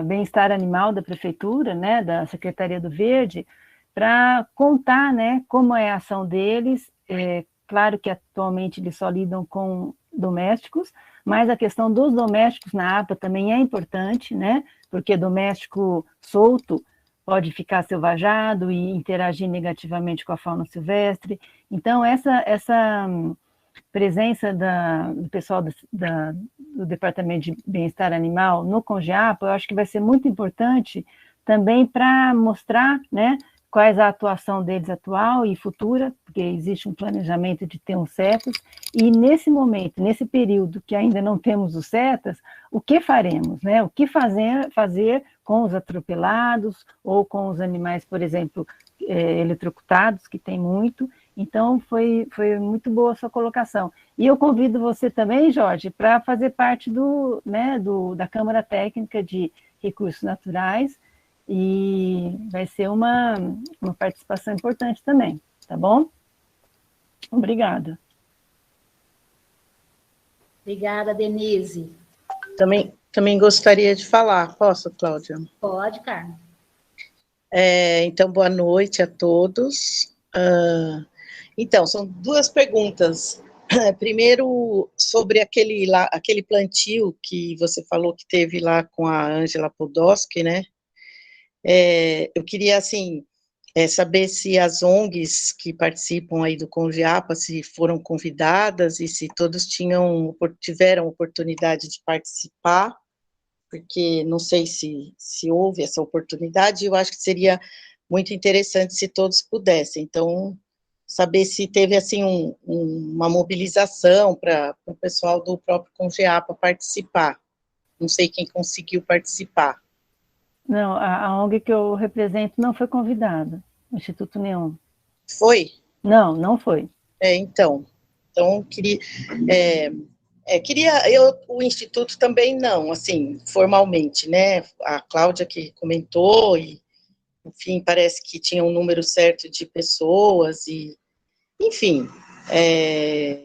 Bem-Estar Animal da Prefeitura, né, da Secretaria do Verde, para contar, né, como é a ação deles. Claro que atualmente eles só lidam com domésticos, mas a questão dos domésticos na APA também é importante, né, porque doméstico solto pode ficar selvajado e interagir negativamente com a fauna silvestre. Então, essa presença do pessoal do Departamento de Bem-Estar Animal no CONGEAPA, eu acho que vai ser muito importante também para mostrar, né, quais a atuação deles atual e futura, porque existe um planejamento de ter um CETAS, e nesse momento, nesse período que ainda não temos os CETAS, o que faremos, né? O que fazer com os atropelados ou com os animais, por exemplo, eletrocutados, que tem muito. Então, foi muito boa a sua colocação. E eu convido você também, Jorge, para fazer parte da Câmara Técnica de Recursos Naturais, e vai ser uma participação importante também, tá bom? Obrigada. Obrigada, Denise. Também gostaria de falar. Posso, Cláudia? Pode, Carmen. Então, boa noite a todos. Então, são duas perguntas. Primeiro, sobre aquele plantio que você falou que teve lá com a Ângela Podolsky, né? Eu queria, assim, saber se as ONGs que participam aí do CONGEAPA, se foram convidadas e se todos tiveram oportunidade de participar, porque não sei se houve essa oportunidade, eu acho que seria muito interessante se todos pudessem. Então, saber se teve, assim, uma mobilização para o pessoal do próprio Congeapa participar. Não sei quem conseguiu participar. Não, a ONG que eu represento não foi convidada, o Instituto Neon. Foi? Não, não foi. Então o Instituto também não, assim, formalmente, né, a Cláudia que comentou, e, enfim, parece que tinha um número certo de pessoas, e, enfim,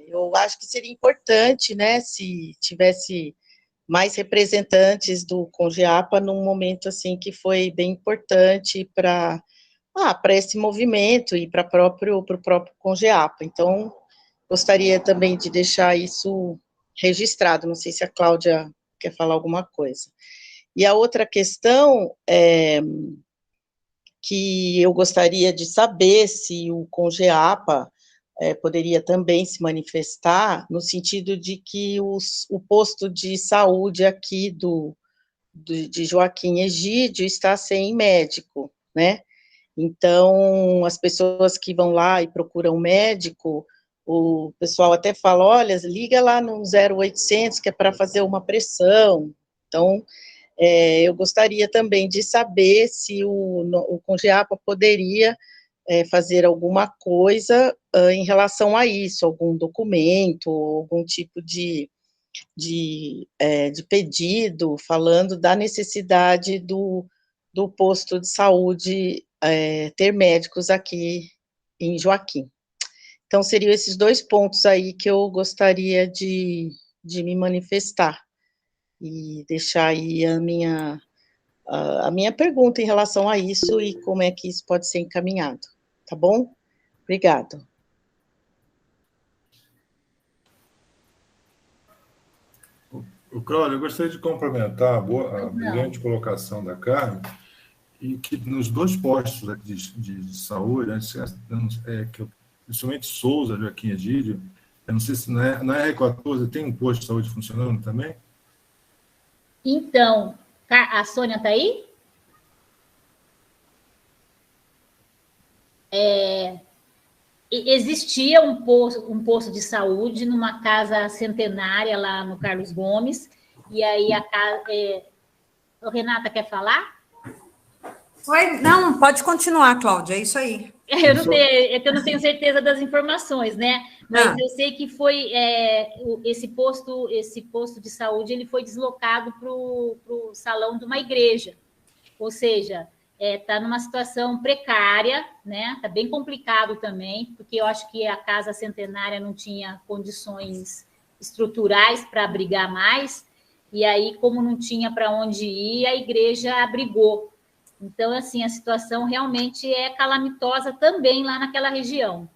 eu acho que seria importante, né, se tivesse mais representantes do Congeapa num momento, assim, que foi bem importante para esse movimento e para o próprio Congeapa. Então, gostaria também de deixar isso registrado. Não sei se a Cláudia quer falar alguma coisa. E a outra questão que eu gostaria de saber se o Congeapa poderia também se manifestar, no sentido de que o posto de saúde aqui de Joaquim Egídio está sem médico, né? Então, as pessoas que vão lá e procuram médico, o pessoal até fala, olha, liga lá no 0800, que é para fazer uma pressão. Então, eu gostaria também de saber se o Congeapa poderia fazer alguma coisa em relação a isso, algum documento, algum tipo de pedido, falando da necessidade do posto de saúde ter médicos aqui em Joaquim. Então, seriam esses 2 pontos aí que eu gostaria de me manifestar, e deixar aí a minha pergunta em relação a isso, e como é que isso pode ser encaminhado, tá bom? Obrigado. Cláudio, eu gostaria de complementar a brilhante colocação da Carmen, e que nos 2 postos aqui de saúde, principalmente Souza, Joaquim Egídio, eu não sei se na R14 tem um posto de saúde funcionando também? Então, a Sônia está aí? Existia um posto de saúde numa casa centenária lá no Carlos Gomes, e aí a casa... Renata, quer falar? Oi, não, pode continuar, Cláudia, é isso aí. É que eu não tenho certeza das informações, né? Mas eu sei que foi esse posto de saúde, ele foi deslocado para o salão de uma igreja, ou seja, está numa situação precária, né? Está bem complicado também, porque eu acho que a casa centenária não tinha condições estruturais para abrigar mais, e aí, como não tinha para onde ir, a igreja abrigou. Então, assim, a situação realmente é calamitosa também lá naquela região.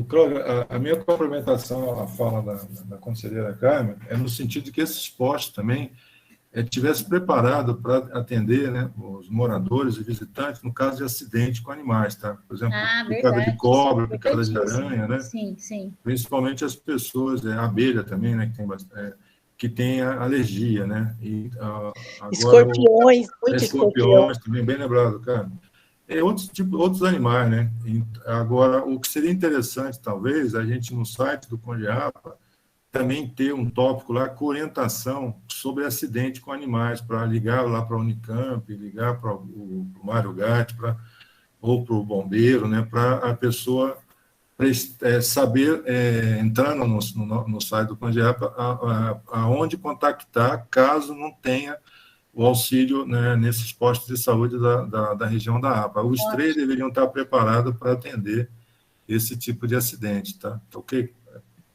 Cláudio, a minha complementação à fala da conselheira Carmen é no sentido de que esses postos também estivessem preparados para atender, né, os moradores e visitantes no caso de acidente com animais, tá? Por exemplo, picada de cobra, picada de aranha, né? Sim, sim. Principalmente as pessoas, a abelha também, né, que tem alergia, né? E, agora, escorpiões, muitos escorpiões, também, bem lembrado, cara. Outros animais, né? E, agora, o que seria interessante, talvez, a gente no site do Congeapa também ter um tópico lá com orientação sobre acidente com animais, para ligar lá para a Unicamp, ligar para o Mário Gatti, ou para o bombeiro, né? Para a pessoa saber, entrando no site do Congeapa, aonde contactar caso não tenha o auxílio, né, nesses postos de saúde da região da APA. Os 3 deveriam estar preparados para atender esse tipo de acidente, tá? Ok?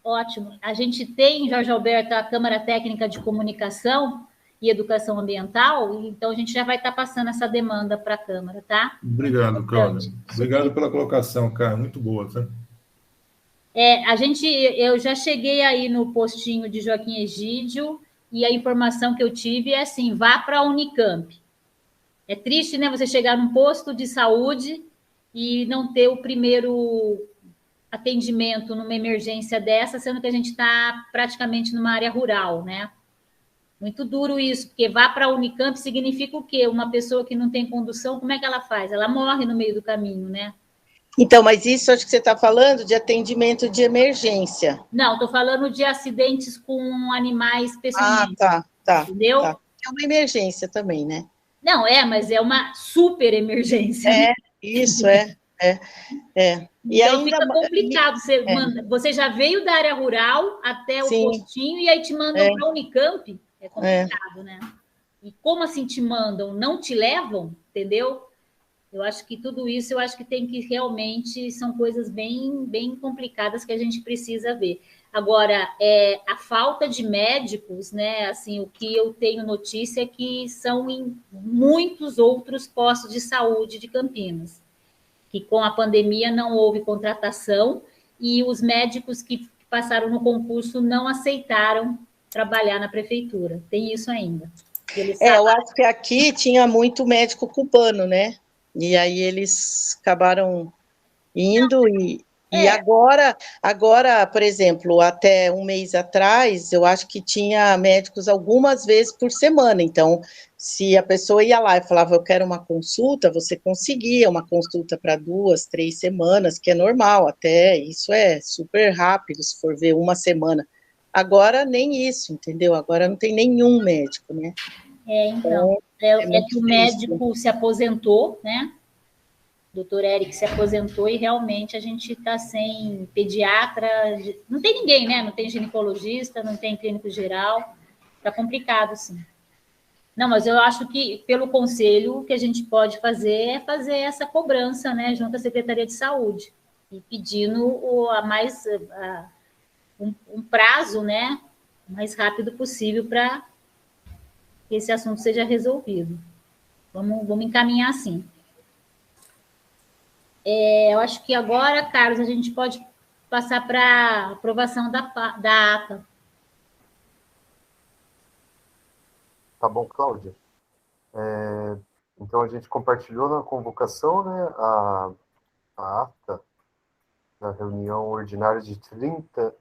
Ótimo. A gente tem, Jorge Alberto, a Câmara Técnica de Comunicação e Educação Ambiental, então a gente já vai estar passando essa demanda para a Câmara, tá? Obrigado, Cláudia. Obrigado pela colocação, cara. Muito boa, tá? Eu já cheguei aí no postinho de Joaquim Egídio, e a informação que eu tive é assim, vá para a Unicamp. É triste, né, você chegar num posto de saúde e não ter o primeiro atendimento numa emergência dessa, sendo que a gente está praticamente numa área rural, né? Muito duro isso, porque vá para a Unicamp significa o quê? Uma pessoa que não tem condução, como é que ela faz? Ela morre no meio do caminho, né? Então, mas isso acho que você está falando de atendimento de emergência. Não, estou falando de acidentes com animais peçonhentos. Tá. Entendeu? Tá. É uma emergência também, né? Não, mas é uma super emergência. Isso, E então ainda fica complicado. Você já veio da área rural até o postinho e aí te mandam para a Unicamp. É complicado, né? E como assim te mandam? Não te levam? Entendeu? Eu acho que tudo isso, tem que realmente, são coisas bem, bem complicadas que a gente precisa ver. Agora, a falta de médicos, né? Assim, o que eu tenho notícia é que são em muitos outros postos de saúde de Campinas, que com a pandemia não houve contratação e os médicos que passaram no concurso não aceitaram trabalhar na prefeitura. Tem isso ainda. Eu acho que aqui tinha muito médico cubano, né? E aí eles acabaram indo e agora, por exemplo, até um mês atrás, eu acho que tinha médicos algumas vezes por semana. Então, se a pessoa ia lá e falava, eu quero uma consulta, você conseguia uma consulta para 2, 3 semanas, que é normal, até isso é super rápido, se for ver uma semana. Agora, nem isso, entendeu? Agora não tem nenhum médico, né? Então, que o médico se aposentou, né? O doutor Eric se aposentou e realmente a gente está sem pediatra, não tem ninguém, né? Não tem ginecologista, não tem clínico geral, está complicado, sim. Não, mas eu acho que, pelo conselho, o que a gente pode fazer é fazer essa cobrança, né, junto à Secretaria de Saúde, e pedindo um prazo, né, o mais rápido possível para que esse assunto seja resolvido. Vamos encaminhar assim. Eu acho que agora, Carlos, a gente pode passar para aprovação da ata. Tá bom, Cláudia. Então, a gente compartilhou na convocação, né, a ata da reunião ordinária de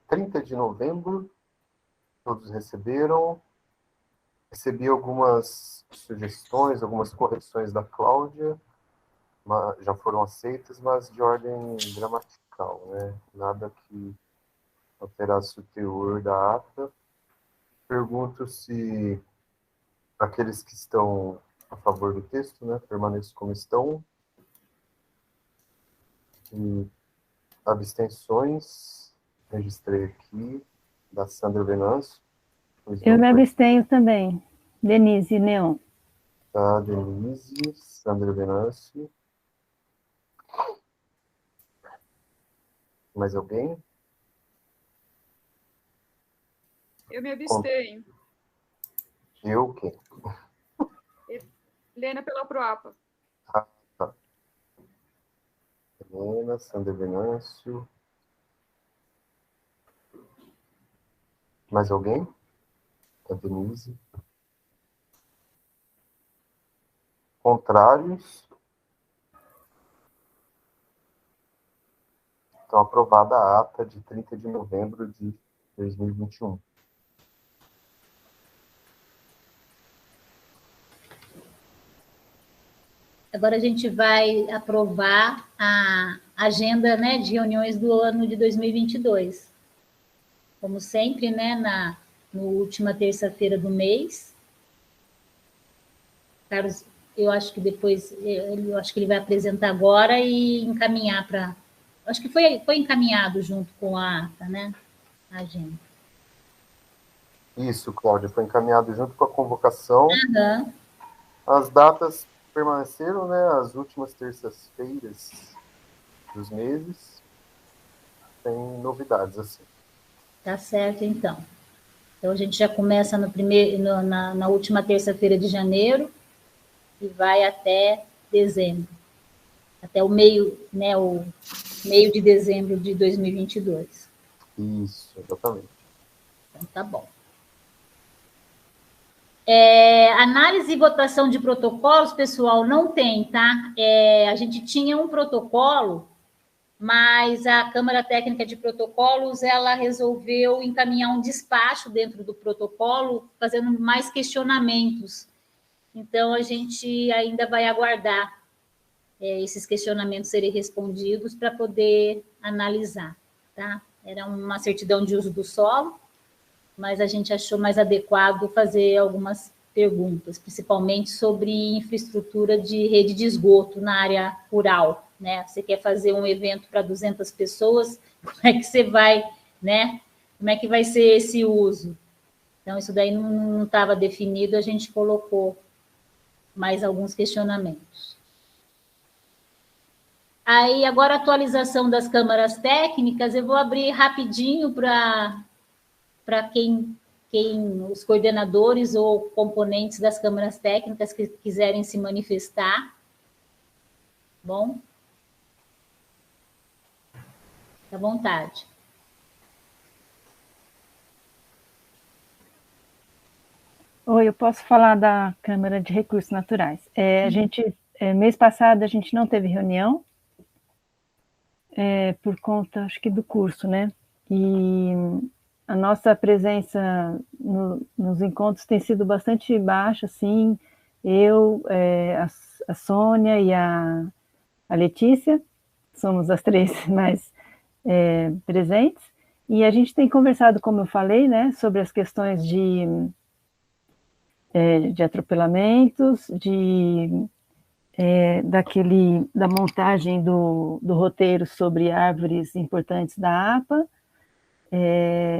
30 de novembro. Todos receberam. Recebi algumas sugestões, algumas correções da Cláudia, já foram aceitas, mas de ordem gramatical, né? Nada que alterasse o teor da ata. Pergunto se aqueles que estão a favor do texto, né, permaneçam como estão. E abstenções, registrei aqui, da Sandra Venâncio. Eu me abstenho também. Denise Neon. Tá, Denise, Sandra Venâncio. Mais alguém? Eu me abstenho. Eu quem? Helena pela Proapa. Tá. Helena, Sandra Venâncio. Mais alguém? A Denise. Contrários? Então, aprovada a ata de 30 de novembro de 2021. Agora a gente vai aprovar a agenda, né, de reuniões do ano de 2022. Como sempre, né, na última terça-feira do mês. Carlos, eu acho que depois, ele vai apresentar agora e encaminhar para... Acho que foi encaminhado junto com a ata, né, a agenda. Isso, Cláudia, foi encaminhado junto com a convocação. Uhum. As datas permaneceram, né, as últimas terças-feiras dos meses. Tem novidades, assim. Tá certo, então. Então, a gente já começa na última terça-feira de janeiro e vai até dezembro. Até o meio, né, o meio de dezembro de 2022. Isso, exatamente. Então, tá bom. Análise e votação de protocolos, pessoal, não tem, tá? A gente tinha um protocolo, mas a Câmara Técnica de Protocolos, ela resolveu encaminhar um despacho dentro do protocolo, fazendo mais questionamentos. Então, a gente ainda vai aguardar esses questionamentos serem respondidos para poder analisar, tá? Era uma certidão de uso do solo, mas a gente achou mais adequado fazer algumas perguntas, principalmente sobre infraestrutura de rede de esgoto na área rural, né? Você quer fazer um evento para 200 pessoas, como é que você vai, né? Como é que vai ser esse uso? Então, isso daí não estava definido, a gente colocou mais alguns questionamentos. Aí, agora, a atualização das câmaras técnicas, eu vou abrir rapidinho para quem os coordenadores ou componentes das câmaras técnicas que quiserem se manifestar. Bom? Fique à vontade. Oi, eu posso falar da Câmara de Recursos Naturais. Mês passado, a gente não teve reunião, por conta, acho que do curso, né? E a nossa presença nos encontros tem sido bastante baixa, assim, eu, a Sônia e a Letícia, somos as três mais presentes, e a gente tem conversado, como eu falei, né, sobre as questões de atropelamentos, da montagem do roteiro sobre árvores importantes da APA,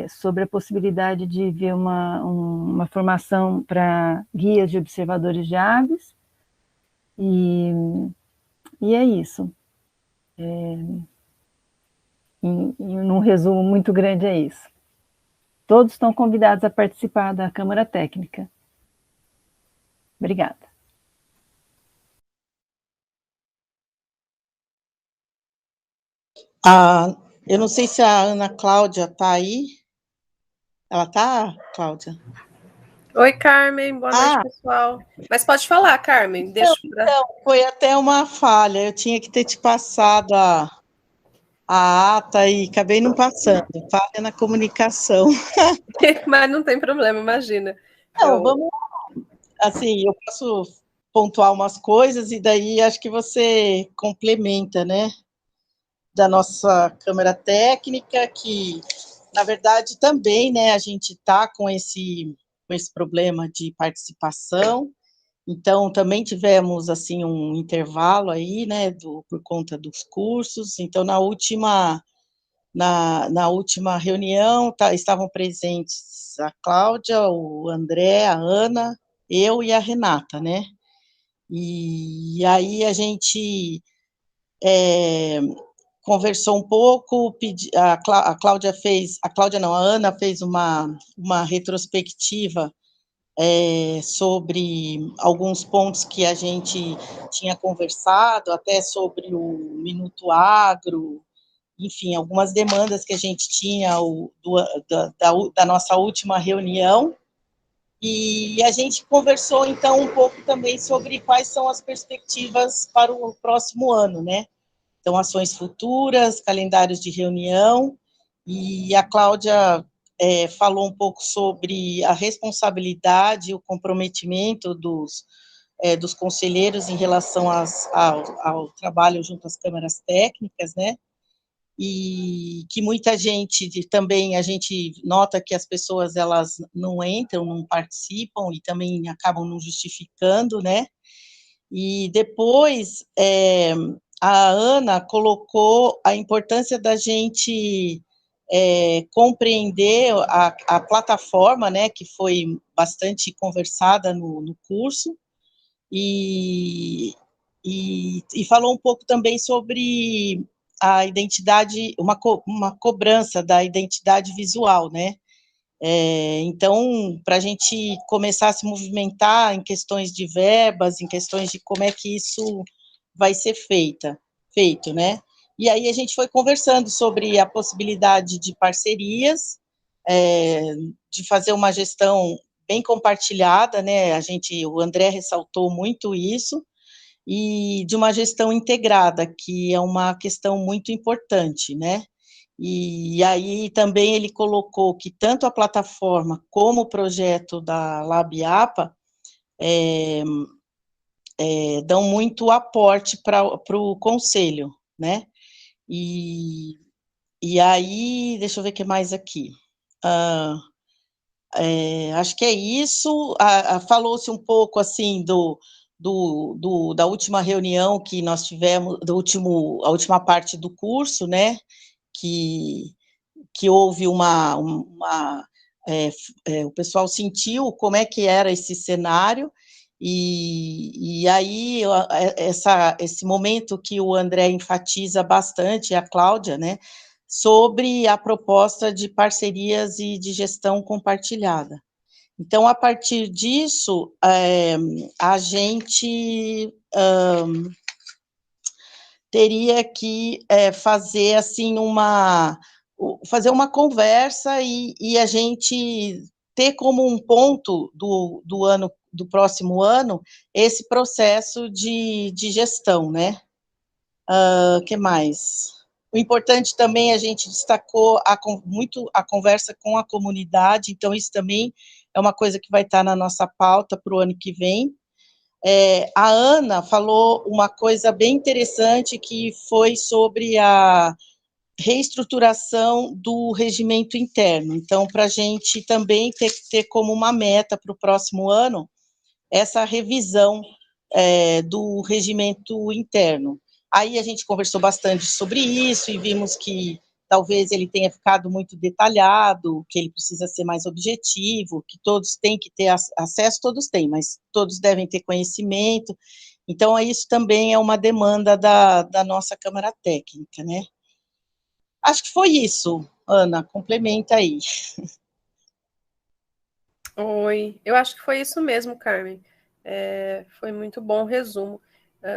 sobre a possibilidade de ver uma formação para guias de observadores de aves, e é isso. Num resumo muito grande é isso. Todos estão convidados a participar da Câmara Técnica. Obrigada. Eu não sei se a Ana Cláudia está aí. Ela está, Cláudia? Oi, Carmen. Boa noite, pessoal. Mas pode falar, Carmen. Então, foi até uma falha. Eu tinha que ter te passado a ata e acabei não passando. Falha na comunicação. Mas não tem problema, imagina. Não, vamos lá. Assim, eu posso pontuar umas coisas e daí acho que você complementa, né? Da nossa Câmara Técnica, que, na verdade, também, né, a gente está com esse problema de participação, então também tivemos, assim, um intervalo aí, né, por conta dos cursos, então na última reunião estavam presentes a Cláudia, o André, a Ana, eu e a Renata, né, e aí a gente conversou um pouco, a Ana fez uma retrospectiva sobre alguns pontos que a gente tinha conversado, até sobre o Minuto Agro, enfim, algumas demandas que a gente tinha da nossa última reunião, e a gente conversou, então, um pouco também sobre quais são as perspectivas para o próximo ano, né? Então, ações futuras, calendários de reunião, e a Cláudia falou um pouco sobre a responsabilidade e o comprometimento dos conselheiros em relação ao trabalho junto às câmaras técnicas, né? E que muita gente também, a gente nota que as pessoas, elas não entram, não participam e também acabam não justificando, né? E depois, a Ana colocou a importância da gente compreender a plataforma, né, que foi bastante conversada no curso, e falou um pouco também sobre a identidade, uma cobrança da identidade visual, né? Então, para a gente começar a se movimentar em questões de verbas, em questões de como é que isso vai ser feito, né? E aí a gente foi conversando sobre a possibilidade de parcerias, de fazer uma gestão bem compartilhada, né? O André ressaltou muito isso, e de uma gestão integrada, que é uma questão muito importante, né? E aí também ele colocou que tanto a plataforma como o projeto da LabAPA dão muito aporte para o conselho, né? E aí, deixa eu ver o que mais aqui. Acho que é isso. Falou-se um pouco, assim, da última reunião que nós tivemos, a última parte do curso, né? Que houve o pessoal sentiu como é que era esse cenário, e aí esse momento que o André enfatiza bastante, a Cláudia, né, sobre a proposta de parcerias e de gestão compartilhada. Então, a partir disso, a gente teria que fazer assim fazer uma conversa e a gente ter como um ponto do próximo ano esse processo de gestão, né? Que mais? O importante também, a gente destacou muito a conversa com a comunidade, então isso também é uma coisa que vai estar na nossa pauta para o ano que vem. A Ana falou uma coisa bem interessante, que foi sobre a reestruturação do regimento interno. Então, para a gente também ter como uma meta para o próximo ano essa revisão do regimento interno. Aí a gente conversou bastante sobre isso e vimos que talvez ele tenha ficado muito detalhado, que ele precisa ser mais objetivo, que todos têm que ter acesso, todos têm, mas todos devem ter conhecimento. Então, isso também é uma demanda da nossa Câmara Técnica, né? Acho que foi isso, Ana, complementa aí. Oi, eu acho que foi isso mesmo, Carmen. Foi muito bom o resumo.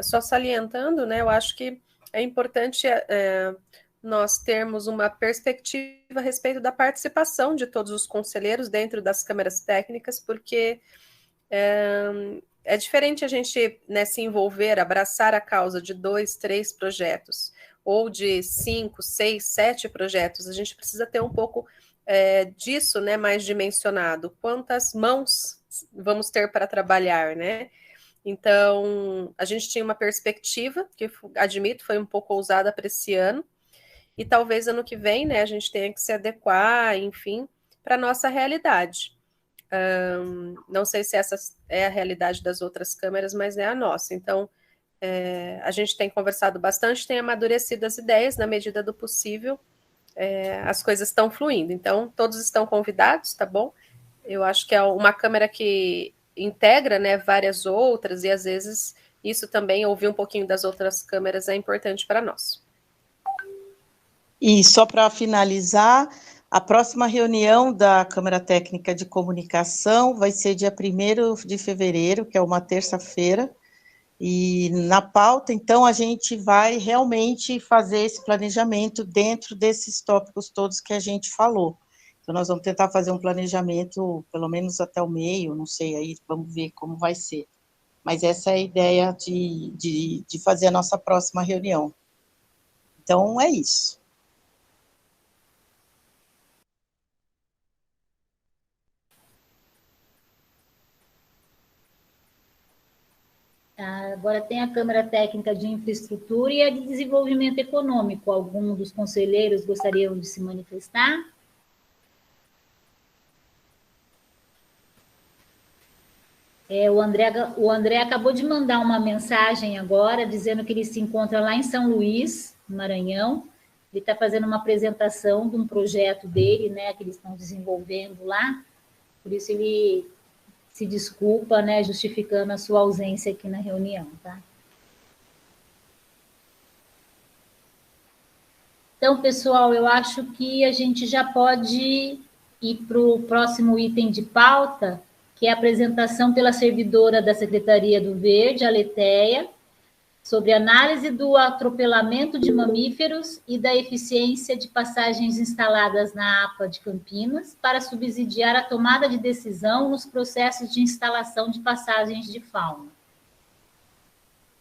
Só salientando, né, eu acho que é importante nós termos uma perspectiva a respeito da participação de todos os conselheiros dentro das câmaras técnicas, porque é diferente a gente, né, se envolver, abraçar a causa de 2, 3 projetos, ou de 5, 6, 7 projetos. A gente precisa ter um pouco disso, né, mais dimensionado. Quantas mãos vamos ter para trabalhar, né? Então, a gente tinha uma perspectiva, que admito, foi um pouco ousada para esse ano, e talvez ano que vem, né, a gente tenha que se adequar, enfim, para a nossa realidade. Não sei se essa é a realidade das outras câmeras, mas é a nossa. Então, a gente tem conversado bastante, tem amadurecido as ideias na medida do possível, as coisas estão fluindo. Então, todos estão convidados, tá bom? Eu acho que é uma câmera que integra, né, várias outras, e às vezes isso também, ouvir um pouquinho das outras câmeras é importante para nós. E só para finalizar, a próxima reunião da Câmara Técnica de Comunicação vai ser dia 1º de fevereiro, que é uma terça-feira, e na pauta, então, a gente vai realmente fazer esse planejamento dentro desses tópicos todos que a gente falou. Então, nós vamos tentar fazer um planejamento, pelo menos até o meio, não sei, aí vamos ver como vai ser. Mas essa é a ideia de fazer a nossa próxima reunião. Então, é isso. Agora tem a Câmara Técnica de Infraestrutura e a de Desenvolvimento Econômico. Algum dos conselheiros gostariam de se manifestar? O André acabou de mandar uma mensagem agora, dizendo que ele se encontra lá em São Luís, no Maranhão. Ele está fazendo uma apresentação de um projeto dele, né, que eles estão desenvolvendo lá. Por isso ele se desculpa, né, justificando a sua ausência aqui na reunião, tá? Então, pessoal, eu acho que a gente já pode ir para o próximo item de pauta, que é a apresentação pela servidora da Secretaria do Verde, a Letéia, sobre análise do atropelamento de mamíferos e da eficiência de passagens instaladas na APA de Campinas para subsidiar a tomada de decisão nos processos de instalação de passagens de fauna.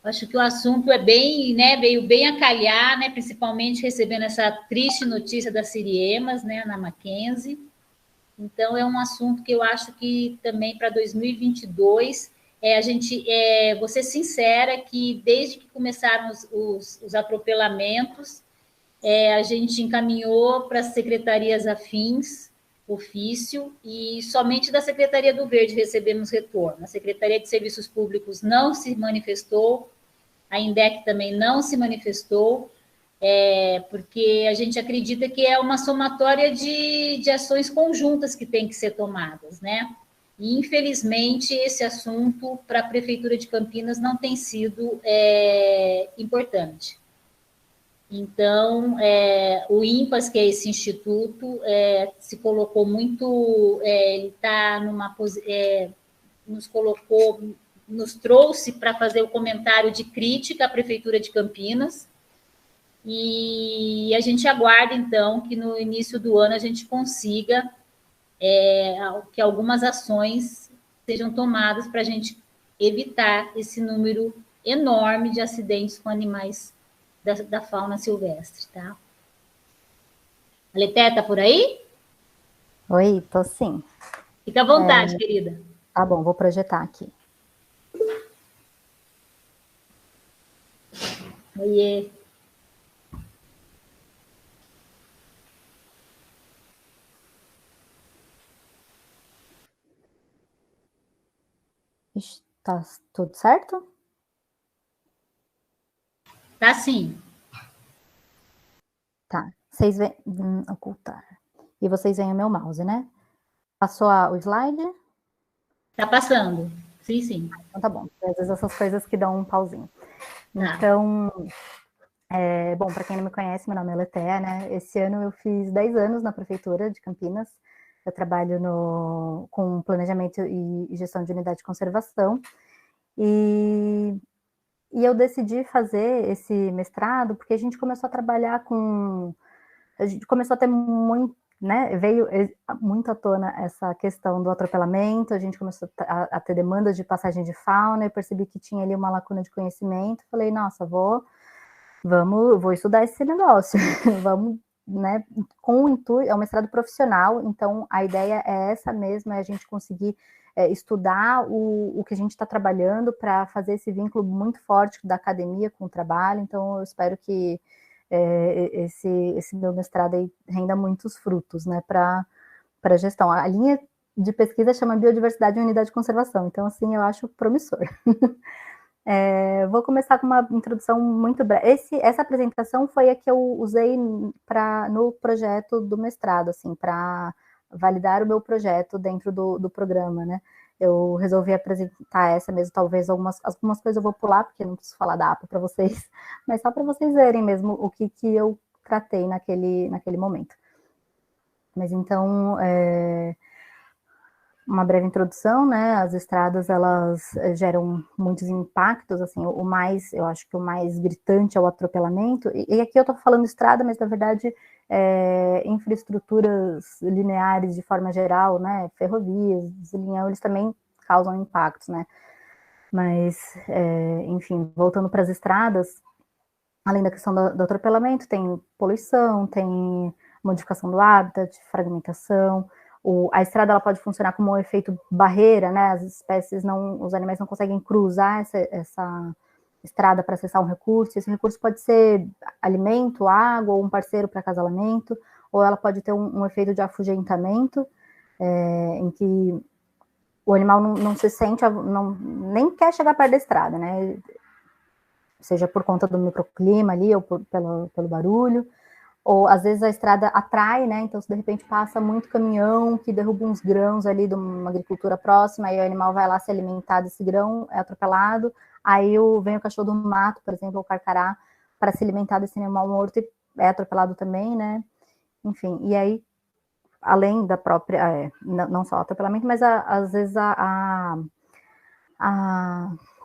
Acho que o assunto é bem, né, veio bem a calhar, né, principalmente recebendo essa triste notícia das Siriemas, né, na Mackenzie. Então, é um assunto que eu acho que também para 2022 vou ser sincera que desde que começaram os atropelamentos, a gente encaminhou para as secretarias afins, ofício, e somente da Secretaria do Verde recebemos retorno. A Secretaria de Serviços Públicos não se manifestou, a INDEC também não se manifestou, porque a gente acredita que é uma somatória de ações conjuntas que tem que ser tomadas, né? E, infelizmente, esse assunto para a Prefeitura de Campinas não tem sido importante. Então, o INPAS, que é esse instituto, se colocou muito, ele está nos trouxe para fazer o comentário de crítica à Prefeitura de Campinas, e a gente aguarda, então, que no início do ano a gente consiga que algumas ações sejam tomadas para a gente evitar esse número enorme de acidentes com animais da fauna silvestre, tá? A Letéia está por aí? Oi, tô sim. Fica à vontade, querida. Tá bom, vou projetar aqui. Oiê. Está tudo certo? Tá sim. Tá. Vocês veem... ocultar. E vocês veem o meu mouse, né? Passou o slide? Tá passando. Sim, sim. Então tá bom. Às vezes essas coisas que dão um pauzinho. Tá. Então, bom, para quem não me conhece, meu nome é Letéia, né? Esse ano eu fiz 10 anos na Prefeitura de Campinas. Eu trabalho com planejamento e gestão de unidade de conservação. E eu decidi fazer esse mestrado porque a gente começou a trabalhar a gente começou a ter muito, né, veio muito à tona essa questão do atropelamento, a gente começou a ter demandas de passagem de fauna, eu percebi que tinha ali uma lacuna de conhecimento, falei, nossa, vou estudar esse negócio, vamos, né, com o intuito, é um mestrado profissional, então a ideia é essa mesmo, é a gente conseguir estudar o que a gente está trabalhando para fazer esse vínculo muito forte da academia com o trabalho, então eu espero que esse meu mestrado aí renda muitos frutos, né, para a gestão. A linha de pesquisa chama Biodiversidade e Unidade de Conservação, então, assim, eu acho promissor. Vou começar com uma introdução muito breve. Essa apresentação foi a que eu usei no projeto do mestrado, assim, para validar o meu projeto dentro do programa, né? Eu resolvi apresentar essa mesmo, talvez algumas coisas eu vou pular, porque não preciso falar da APA para vocês, mas só para vocês verem mesmo o que eu tratei naquele momento. Mas então, uma breve introdução, né? As estradas, elas geram muitos impactos, assim, eu acho que o mais gritante é o atropelamento, e aqui eu estou falando estrada, mas na verdade infraestruturas lineares de forma geral, né? Ferrovias, linhão, eles também causam impactos, né? Mas, enfim, voltando para as estradas, além da questão do atropelamento, tem poluição, tem modificação do hábitat, fragmentação. A estrada ela pode funcionar como um efeito barreira, né? As espécies os animais não conseguem cruzar essa estrada para acessar um recurso. Esse recurso pode ser alimento, água, ou um parceiro para acasalamento, ou ela pode ter um efeito de afugentamento, em que o animal não se sente, nem quer chegar perto da estrada, né? Seja por conta do microclima ali, ou pelo barulho. Ou às vezes a estrada atrai, né? Então, se de repente passa muito caminhão que derruba uns grãos ali de uma agricultura próxima, aí o animal vai lá se alimentar desse grão, é atropelado, aí vem o cachorro do mato, por exemplo, o carcará, para se alimentar desse animal morto e é atropelado também, né? Enfim, e aí, além da própria, não só o atropelamento, mas às vezes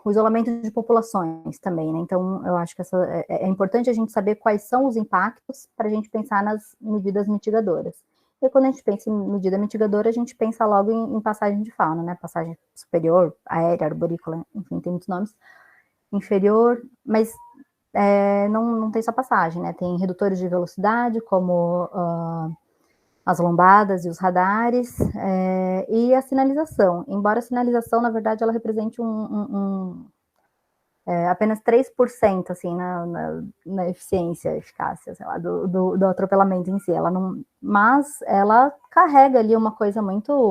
o isolamento de populações também, né? Então, eu acho que é importante a gente saber quais são os impactos para a gente pensar nas medidas mitigadoras. E quando a gente pensa em medida mitigadora, a gente pensa logo em passagem de fauna, né? Passagem superior, aérea, arborícola, enfim, tem muitos nomes. Inferior, mas não tem só passagem, né? Tem redutores de velocidade, como as lombadas e os radares, e a sinalização. Embora a sinalização, na verdade, ela represente apenas 3% assim, na eficiência, eficácia, sei lá, do atropelamento em si. Ela não, mas ela carrega ali uma coisa muito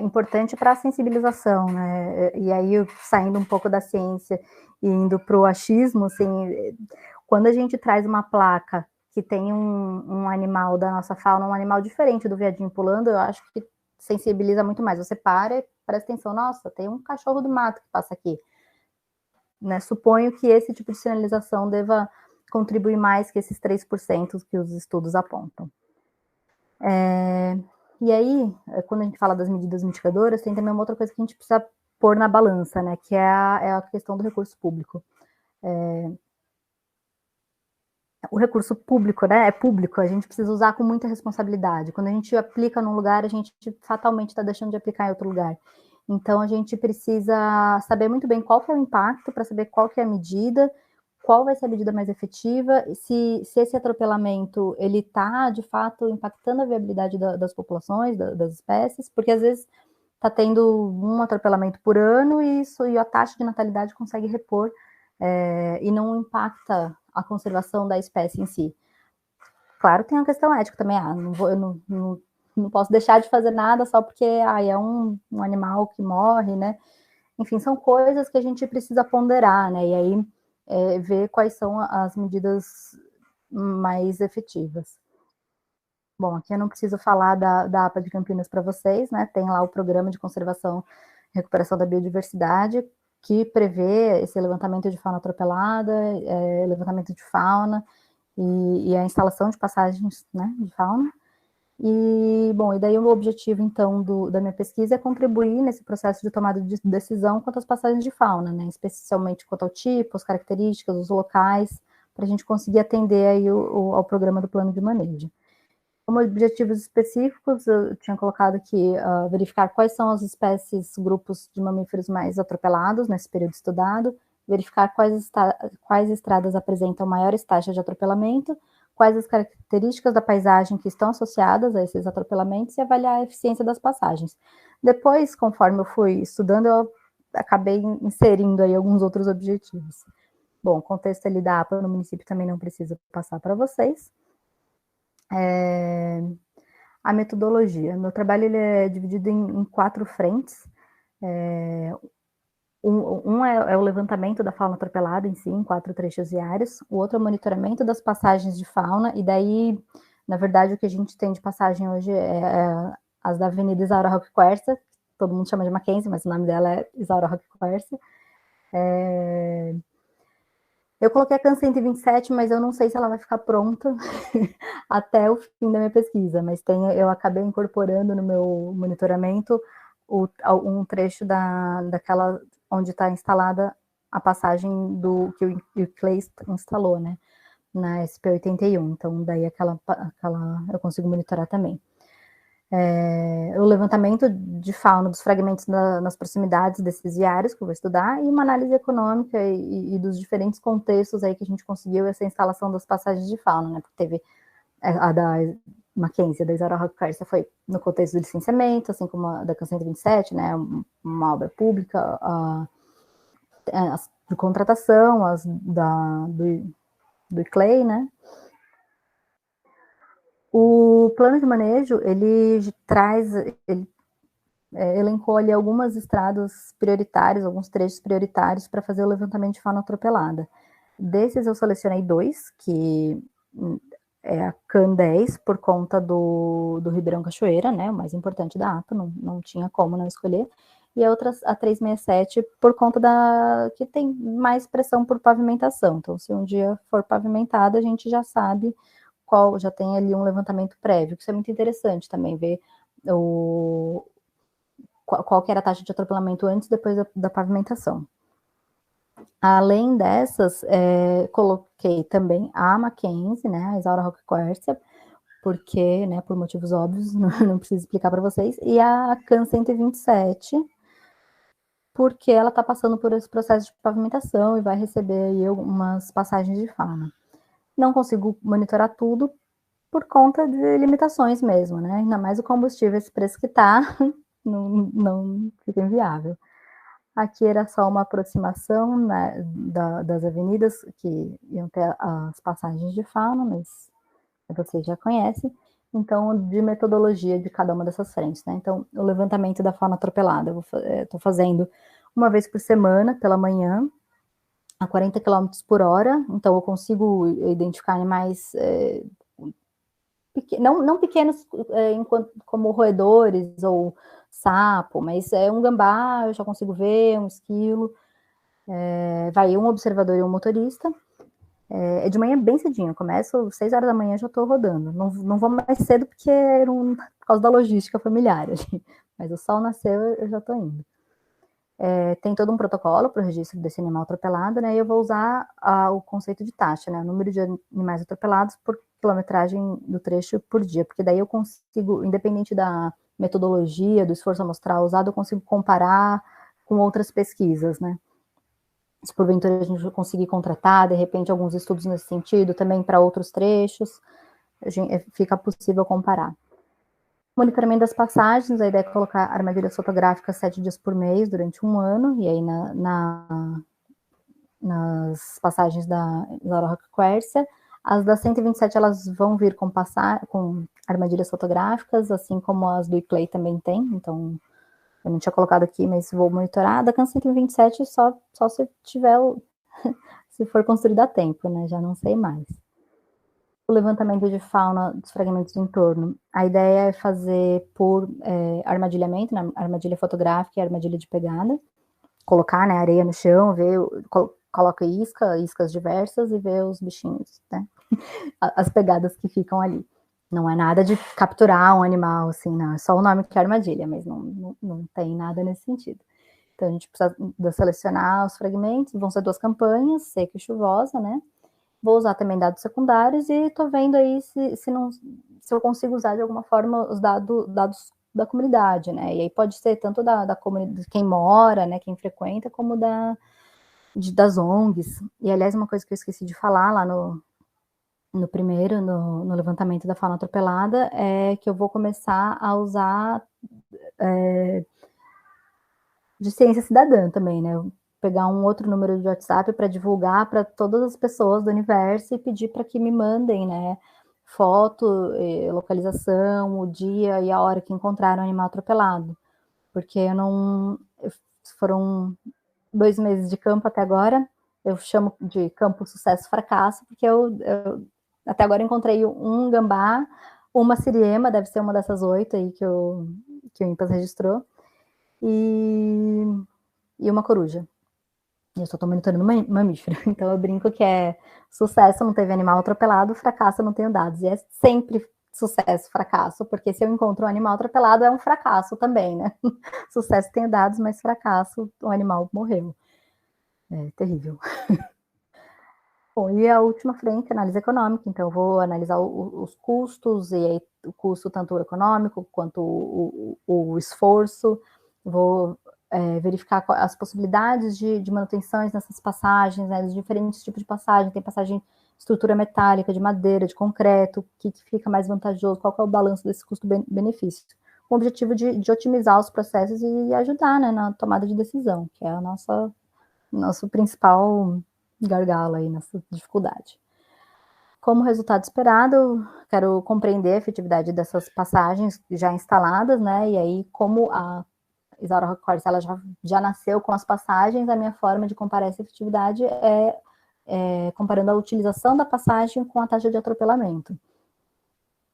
importante para a sensibilização, né? E aí, saindo um pouco da ciência e indo para o achismo, assim, quando a gente traz uma placa que tem um animal da nossa fauna, um animal diferente do viadinho pulando, eu acho que sensibiliza muito mais. Você para e presta atenção, nossa, tem um cachorro do mato que passa aqui. Né? Suponho que esse tipo de sinalização deva contribuir mais que esses 3% que os estudos apontam. E aí, quando a gente fala das medidas mitigadoras, tem também uma outra coisa que a gente precisa pôr na balança, né, que é a questão do recurso público. O recurso público, né, é público, a gente precisa usar com muita responsabilidade. Quando a gente aplica num lugar, a gente fatalmente está deixando de aplicar em outro lugar. Então, a gente precisa saber muito bem qual que é o impacto, para saber qual que é a medida, qual vai ser a medida mais efetiva, se esse atropelamento, ele está, de fato, impactando a viabilidade das populações, das espécies, porque, às vezes, está tendo um atropelamento por ano e a taxa de natalidade consegue repor e não impacta a conservação da espécie em si. Claro, tem uma questão ética também, eu não posso deixar de fazer nada só porque é um animal que morre, né? Enfim, são coisas que a gente precisa ponderar, né? E aí ver quais são as medidas mais efetivas. Bom, aqui eu não preciso falar da APA de Campinas para vocês, né? Tem lá o Programa de Conservação e Recuperação da Biodiversidade, que prevê esse levantamento de fauna atropelada, levantamento de fauna e a instalação de passagens, né, de fauna. E, bom, e daí o objetivo, então, da minha pesquisa é contribuir nesse processo de tomada de decisão quanto às passagens de fauna, né, especialmente quanto ao tipo, as características, os locais, para a gente conseguir atender aí ao programa do plano de manejo. Como objetivos específicos, eu tinha colocado aqui verificar quais são as espécies, grupos de mamíferos mais atropelados nesse período estudado, verificar quais estradas apresentam maiores taxas de atropelamento, quais as características da paisagem que estão associadas a esses atropelamentos e avaliar a eficiência das passagens. Depois, conforme eu fui estudando, eu acabei inserindo aí alguns outros objetivos. Bom, o contexto ali da APA no município também não preciso passar para vocês. A metodologia. Meu trabalho ele é dividido em 4 frentes. Um é o levantamento da fauna atropelada em si, em 4 trechos diários. O outro é o monitoramento das passagens de fauna, e daí, na verdade, o que a gente tem de passagem hoje é as da Avenida Isaura Roque Quercia, todo mundo chama de Mackenzie, mas o nome dela é Isaura Roque Quercia. Eu coloquei a CAN 127, mas eu não sei se ela vai ficar pronta até o fim da minha pesquisa, mas eu acabei incorporando no meu monitoramento um trecho daquela onde está instalada a passagem que o Clay instalou, né, na SP81, então daí aquela eu consigo monitorar também. O levantamento de fauna dos fragmentos nas proximidades desses viários que eu vou estudar, e uma análise econômica e dos diferentes contextos aí que a gente conseguiu essa instalação das passagens de fauna, né, porque teve a da Mackenzie, da Isaura Roque Quercia, foi no contexto do licenciamento, assim como a da CAN 127, né, uma obra pública, as de contratação, as do ICLEI, né. O plano de manejo, ele elencou ali algumas estradas prioritárias, alguns trechos prioritários para fazer o levantamento de fauna atropelada. Desses eu selecionei 2, que é a CAN 10, por conta do Ribeirão Cachoeira, né, o mais importante da APA, não tinha como não escolher, e a outra, a 367, por conta que tem mais pressão por pavimentação. Então, se um dia for pavimentada, a gente já sabe já tem ali um levantamento prévio, que isso é muito interessante também, ver qual que era a taxa de atropelamento antes e depois da pavimentação. Além dessas, coloquei também a Mackenzie, né, a Isaura Roque Quercia, porque, né, por motivos óbvios, não preciso explicar para vocês, e a CAN 127, porque ela está passando por esse processo de pavimentação e vai receber aí algumas passagens de fauna. Não consigo monitorar tudo, por conta de limitações mesmo, né? Ainda mais o combustível, esse preço que está, não fica inviável. Aqui era só uma aproximação, né, das avenidas que iam ter as passagens de fauna, mas vocês já conhecem. Então, de metodologia de cada uma dessas frentes, né? Então, o levantamento da fauna atropelada, eu estou fazendo uma vez por semana, pela manhã, a 40 km por hora, então eu consigo identificar animais não pequenos como roedores ou sapo, mas um gambá, eu já consigo ver, um esquilo, vai um observador e um motorista. É de manhã bem cedinho, começo 6 horas da manhã, já estou rodando, não vou mais cedo porque por causa da logística familiar, mas o sol nasceu, eu já estou indo. Tem todo um protocolo para o registro desse animal atropelado, né, e eu vou usar o conceito de taxa, né, o número de animais atropelados por quilometragem do trecho por dia, porque daí eu consigo, independente da metodologia, do esforço amostral usado, eu consigo comparar com outras pesquisas, né. Se porventura a gente conseguir contratar, de repente, alguns estudos nesse sentido, também para outros trechos, fica possível comparar. Monitoramento das passagens, a ideia é colocar armadilhas fotográficas 7 dias por mês, durante um ano, e aí nas passagens da Isaura Roque Quercia. As das 127, elas vão vir com armadilhas fotográficas, assim como as do iClay também tem, então eu não tinha colocado aqui, mas vou monitorar. Da CAN 127 só se tiver, se for construída a tempo, né, já não sei mais. O levantamento de fauna dos fragmentos do entorno, a ideia é fazer por armadilhamento, né, armadilha fotográfica e armadilha de pegada, colocar, né, areia no chão, coloca iscas diversas e ver os bichinhos, né, as pegadas que ficam ali. Não é nada de capturar um animal, assim, não, é só o nome que é armadilha, mas não tem nada nesse sentido. Então, a gente precisa selecionar os fragmentos, vão ser 2 campanhas, seca e chuvosa, né? Vou usar também dados secundários e tô vendo aí se eu consigo usar de alguma forma os dados da comunidade, né? E aí pode ser tanto da comunidade, quem mora, né, quem frequenta, como das ONGs. E, aliás, uma coisa que eu esqueci de falar lá no levantamento da fauna atropelada, é que eu vou começar a usar de ciência cidadã também, né? Pegar um outro número de WhatsApp para divulgar para todas as pessoas do universo e pedir para que me mandem, né, foto, localização, o dia e a hora que encontraram o animal atropelado. Porque foram 2 meses de campo até agora, eu chamo de campo sucesso-fracasso, porque eu até agora encontrei um gambá, uma siriema, deve ser uma dessas 8 aí que o INPAS registrou, e uma coruja. Eu só estou monitorando mamífero, então eu brinco que sucesso, não teve animal atropelado, fracasso, não tenho dados, e é sempre sucesso, fracasso, porque se eu encontro um animal atropelado, é um fracasso também, né? Sucesso, tenho dados, mas fracasso, o animal morreu. É terrível. Bom, e a última frente, análise econômica, então eu vou analisar os custos, e aí o custo tanto econômico quanto o esforço, vou verificar as possibilidades de manutenções nessas passagens, né, dos diferentes tipos de passagem, tem passagem de estrutura metálica, de madeira, de concreto, o que fica mais vantajoso, qual que é o balanço desse custo-benefício, com o objetivo de otimizar os processos e ajudar, né, na tomada de decisão, que é a nosso principal gargalo aí nessa dificuldade. Como resultado esperado, quero compreender a efetividade dessas passagens já instaladas, né, e aí como a Isaura Roque Quercia, ela já nasceu com as passagens, a minha forma de comparar essa efetividade é comparando a utilização da passagem com a taxa de atropelamento.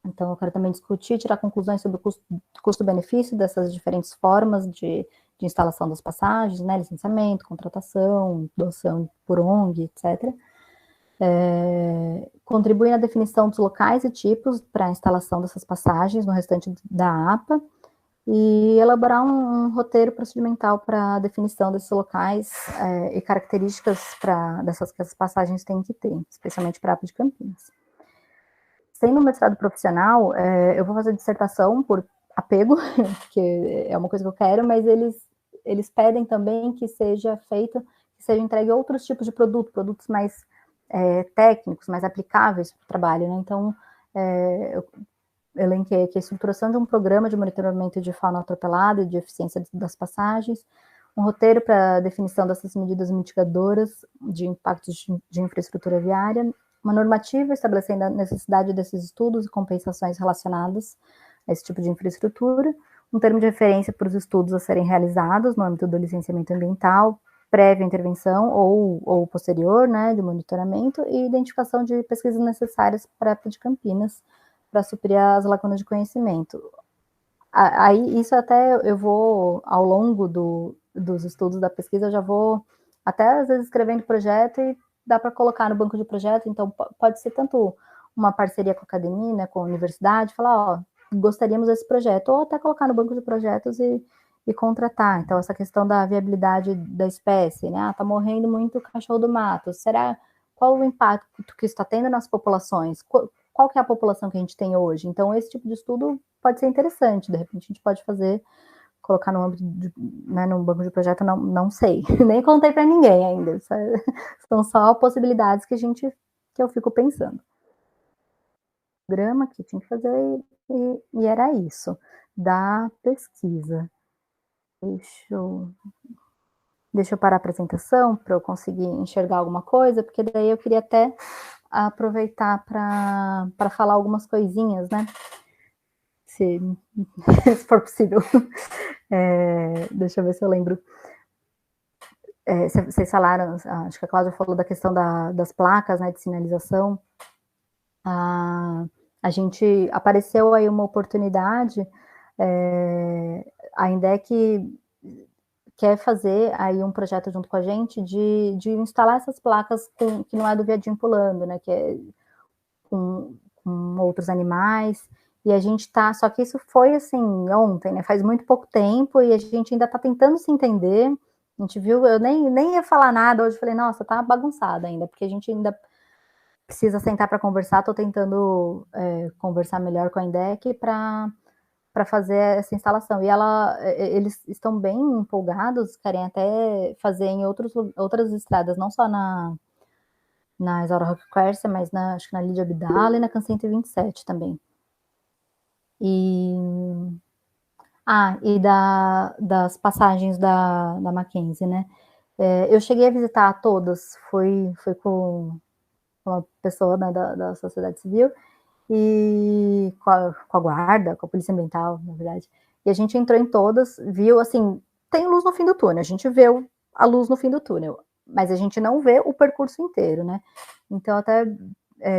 Então, eu quero também discutir, tirar conclusões sobre o custo-benefício dessas diferentes formas de instalação das passagens, né, licenciamento, contratação, doação por ONG, etc. Contribuir na definição dos locais e tipos para a instalação dessas passagens no restante da APA, e elaborar um roteiro procedimental para a definição desses locais e características dessas que as passagens têm que ter, especialmente para a APA de Campinas. Sendo um mestrado profissional, eu vou fazer dissertação por apego, que é uma coisa que eu quero, mas eles pedem também que seja entregue outros tipos de produtos mais técnicos, mais aplicáveis para o trabalho, né? Então, eu elenquei aqui a estruturação de um programa de monitoramento de fauna atropelada e de eficiência das passagens, um roteiro para definição dessas medidas mitigadoras de impactos de infraestrutura viária, uma normativa estabelecendo a necessidade desses estudos e compensações relacionadas a esse tipo de infraestrutura, um termo de referência para os estudos a serem realizados no âmbito do licenciamento ambiental, prévia intervenção ou posterior, né, de monitoramento, e identificação de pesquisas necessárias para a época de Campinas, para suprir as lacunas de conhecimento. Aí, isso até eu vou, ao longo dos estudos da pesquisa, eu já vou até, às vezes, escrevendo projeto e dá para colocar no banco de projeto, então pode ser tanto uma parceria com a academia, né, com a universidade, falar, ó, gostaríamos desse projeto, ou até colocar no banco de projetos e contratar. Então, essa questão da viabilidade da espécie, né, tá morrendo muito cachorro do mato, qual o impacto que isso está tendo nas populações? Qual que é a população que a gente tem hoje? Então, esse tipo de estudo pode ser interessante, de repente a gente pode fazer, colocar no âmbito né, no banco de projeto, não sei, nem contei para ninguém ainda, são só possibilidades que eu fico pensando. Programa que tinha que fazer e era isso, da pesquisa. Deixa eu parar a apresentação para eu conseguir enxergar alguma coisa, porque daí eu queria até aproveitar para falar algumas coisinhas, né? Se for possível. Deixa eu ver se eu lembro. Vocês falaram, acho que a Cláudia falou da questão das placas, né, de sinalização. A gente apareceu aí uma oportunidade, a INDEC quer fazer aí um projeto junto com a gente de instalar essas placas que não é do viadinho pulando, né, que é com outros animais, e a gente tá, só que isso foi assim, ontem, né, faz muito pouco tempo, e a gente ainda tá tentando se entender, a gente viu, eu nem ia falar nada hoje, falei, nossa, tá bagunçada ainda, porque a gente ainda precisa sentar para conversar, tô tentando conversar melhor com a INDEC para fazer essa instalação, e eles estão bem empolgados, querem até fazer em outras estradas, não só na Isaura Roque Quercia, mas acho que na Lídia Abdala e na CAN 127 também. E das passagens da Mackenzie, né? Eu cheguei a visitar todas, foi com uma pessoa, né, da sociedade civil, e com a guarda, com a polícia ambiental, na verdade, e a gente entrou em todas, viu, assim, tem luz no fim do túnel, a gente vê a luz no fim do túnel, mas a gente não vê o percurso inteiro, né, então até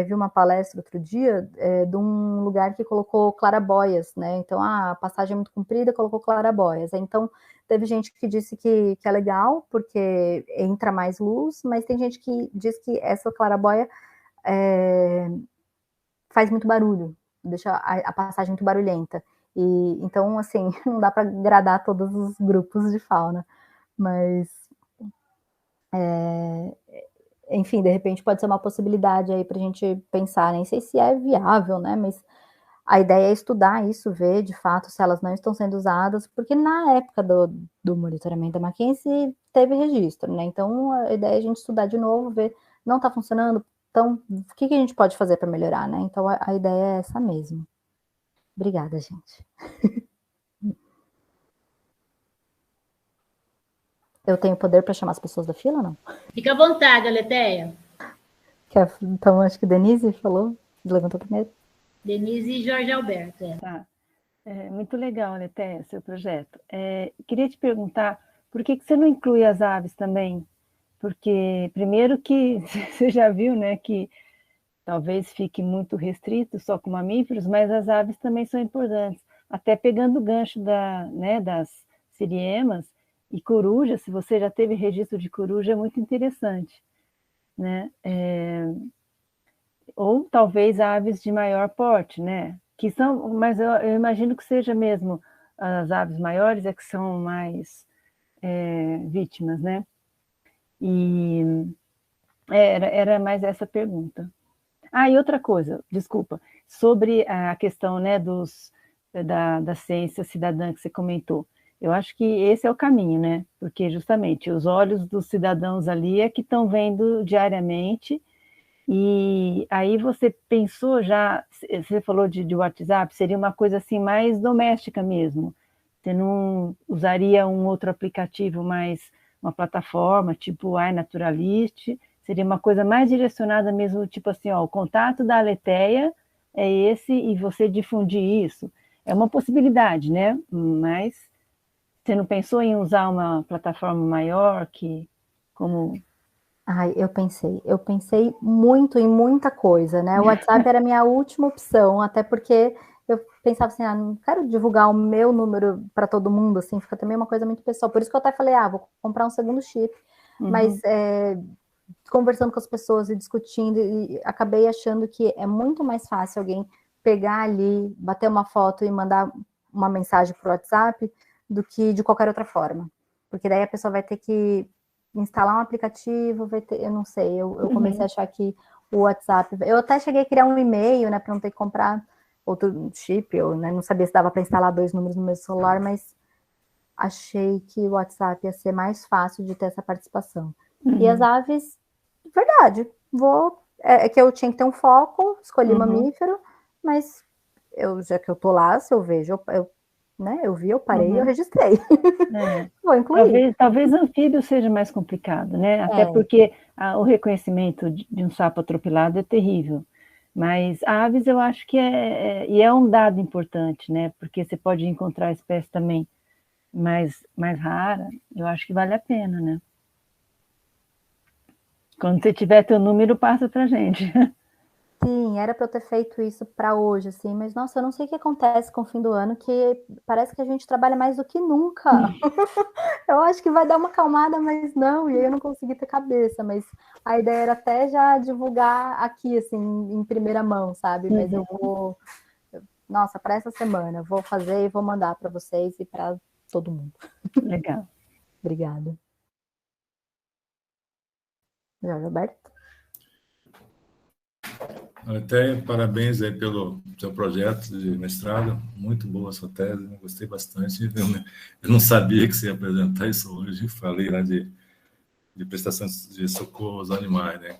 vi uma palestra outro dia de um lugar que colocou clarabóias, né, então a passagem é muito comprida, colocou clarabóias, então teve gente que disse que é legal, porque entra mais luz, mas tem gente que diz que essa clarabóia faz muito barulho, deixa a passagem muito barulhenta. E então, assim, não dá para agradar todos os grupos de fauna, mas enfim, de repente pode ser uma possibilidade aí para a gente pensar, nem sei se é viável, né? Mas a ideia é estudar isso, ver de fato se elas não estão sendo usadas, porque na época do monitoramento da Mackenzie teve registro, né? Então a ideia é a gente estudar de novo, ver, não está funcionando. Então, o que a gente pode fazer para melhorar, né? Então, a ideia é essa mesmo. Obrigada, gente. Eu tenho poder para chamar as pessoas da fila, não? Fica à vontade, Aletheia. Então, acho que Denise falou, levantou primeiro. Denise e Jorge Alberto. Tá. Muito legal, Aletheia, seu projeto. Queria te perguntar, por que você não inclui as aves também? Porque, primeiro que você já viu, né, que talvez fique muito restrito só com mamíferos, mas as aves também são importantes. Até pegando o gancho das siriemas e coruja, se você já teve registro de coruja, é muito interessante, né? Ou talvez aves de maior porte, né? Que são, mas eu imagino que seja mesmo as aves maiores é que são mais vítimas, né? E era mais essa pergunta. E outra coisa, desculpa, sobre a questão, né, da ciência cidadã que você comentou. Eu acho que esse é o caminho, né? Porque justamente os olhos dos cidadãos ali é que estão vendo diariamente E aí você pensou já, você falou de WhatsApp, seria uma coisa assim mais doméstica mesmo. Você não usaria um outro aplicativo, mais uma plataforma, tipo iNaturalist, seria uma coisa mais direcionada mesmo, tipo assim, ó, o contato da Aletheia é esse e você difundir isso. É uma possibilidade, né? Mas você não pensou em usar uma plataforma maior que como... Ai, eu pensei muito em muita coisa, né? O WhatsApp era a minha última opção, até porque eu pensava assim, não quero divulgar o meu número para todo mundo, assim, fica também uma coisa muito pessoal. Por isso que eu até falei, vou comprar um segundo chip. Mas conversando com as pessoas e discutindo, e acabei achando que é muito mais fácil alguém pegar ali, bater uma foto e mandar uma mensagem para o WhatsApp do que de qualquer outra forma. Porque daí a pessoa vai ter que instalar um aplicativo, eu não sei, eu comecei a achar que o WhatsApp... Eu até cheguei a criar um e-mail, né, para não ter que comprar outro chip, eu, né, não sabia se dava para instalar 2 números no meu celular, mas achei que o WhatsApp ia ser mais fácil de ter essa participação. E as aves, verdade, é que eu tinha que ter um foco, escolhi mamífero, mas já que eu tô lá, se eu vejo, eu vi, eu parei, eu registrei. Vou incluir. Talvez anfíbio seja mais complicado, né? Até porque o reconhecimento de um sapo atropelado é terrível. Mas aves eu acho que é um dado importante, né? Porque você pode encontrar a espécie também mais rara, eu acho que vale a pena, né? Quando você tiver teu número, passa pra gente. Sim, era para eu ter feito isso para hoje, assim, mas nossa, eu não sei o que acontece com o fim do ano, que parece que a gente trabalha mais do que nunca. Eu acho que vai dar uma acalmada, mas não, e aí eu não consegui ter cabeça, mas a ideia era até já divulgar aqui, assim, em primeira mão, sabe? Mas eu vou, nossa, para essa semana, eu vou fazer e vou mandar para vocês e para todo mundo. Legal. Obrigada. Jorge Alberto? Até parabéns aí pelo seu projeto de mestrado, muito boa a sua tese, gostei bastante. Eu não sabia que você ia apresentar isso hoje, falei lá de prestação de socorro aos animais, né?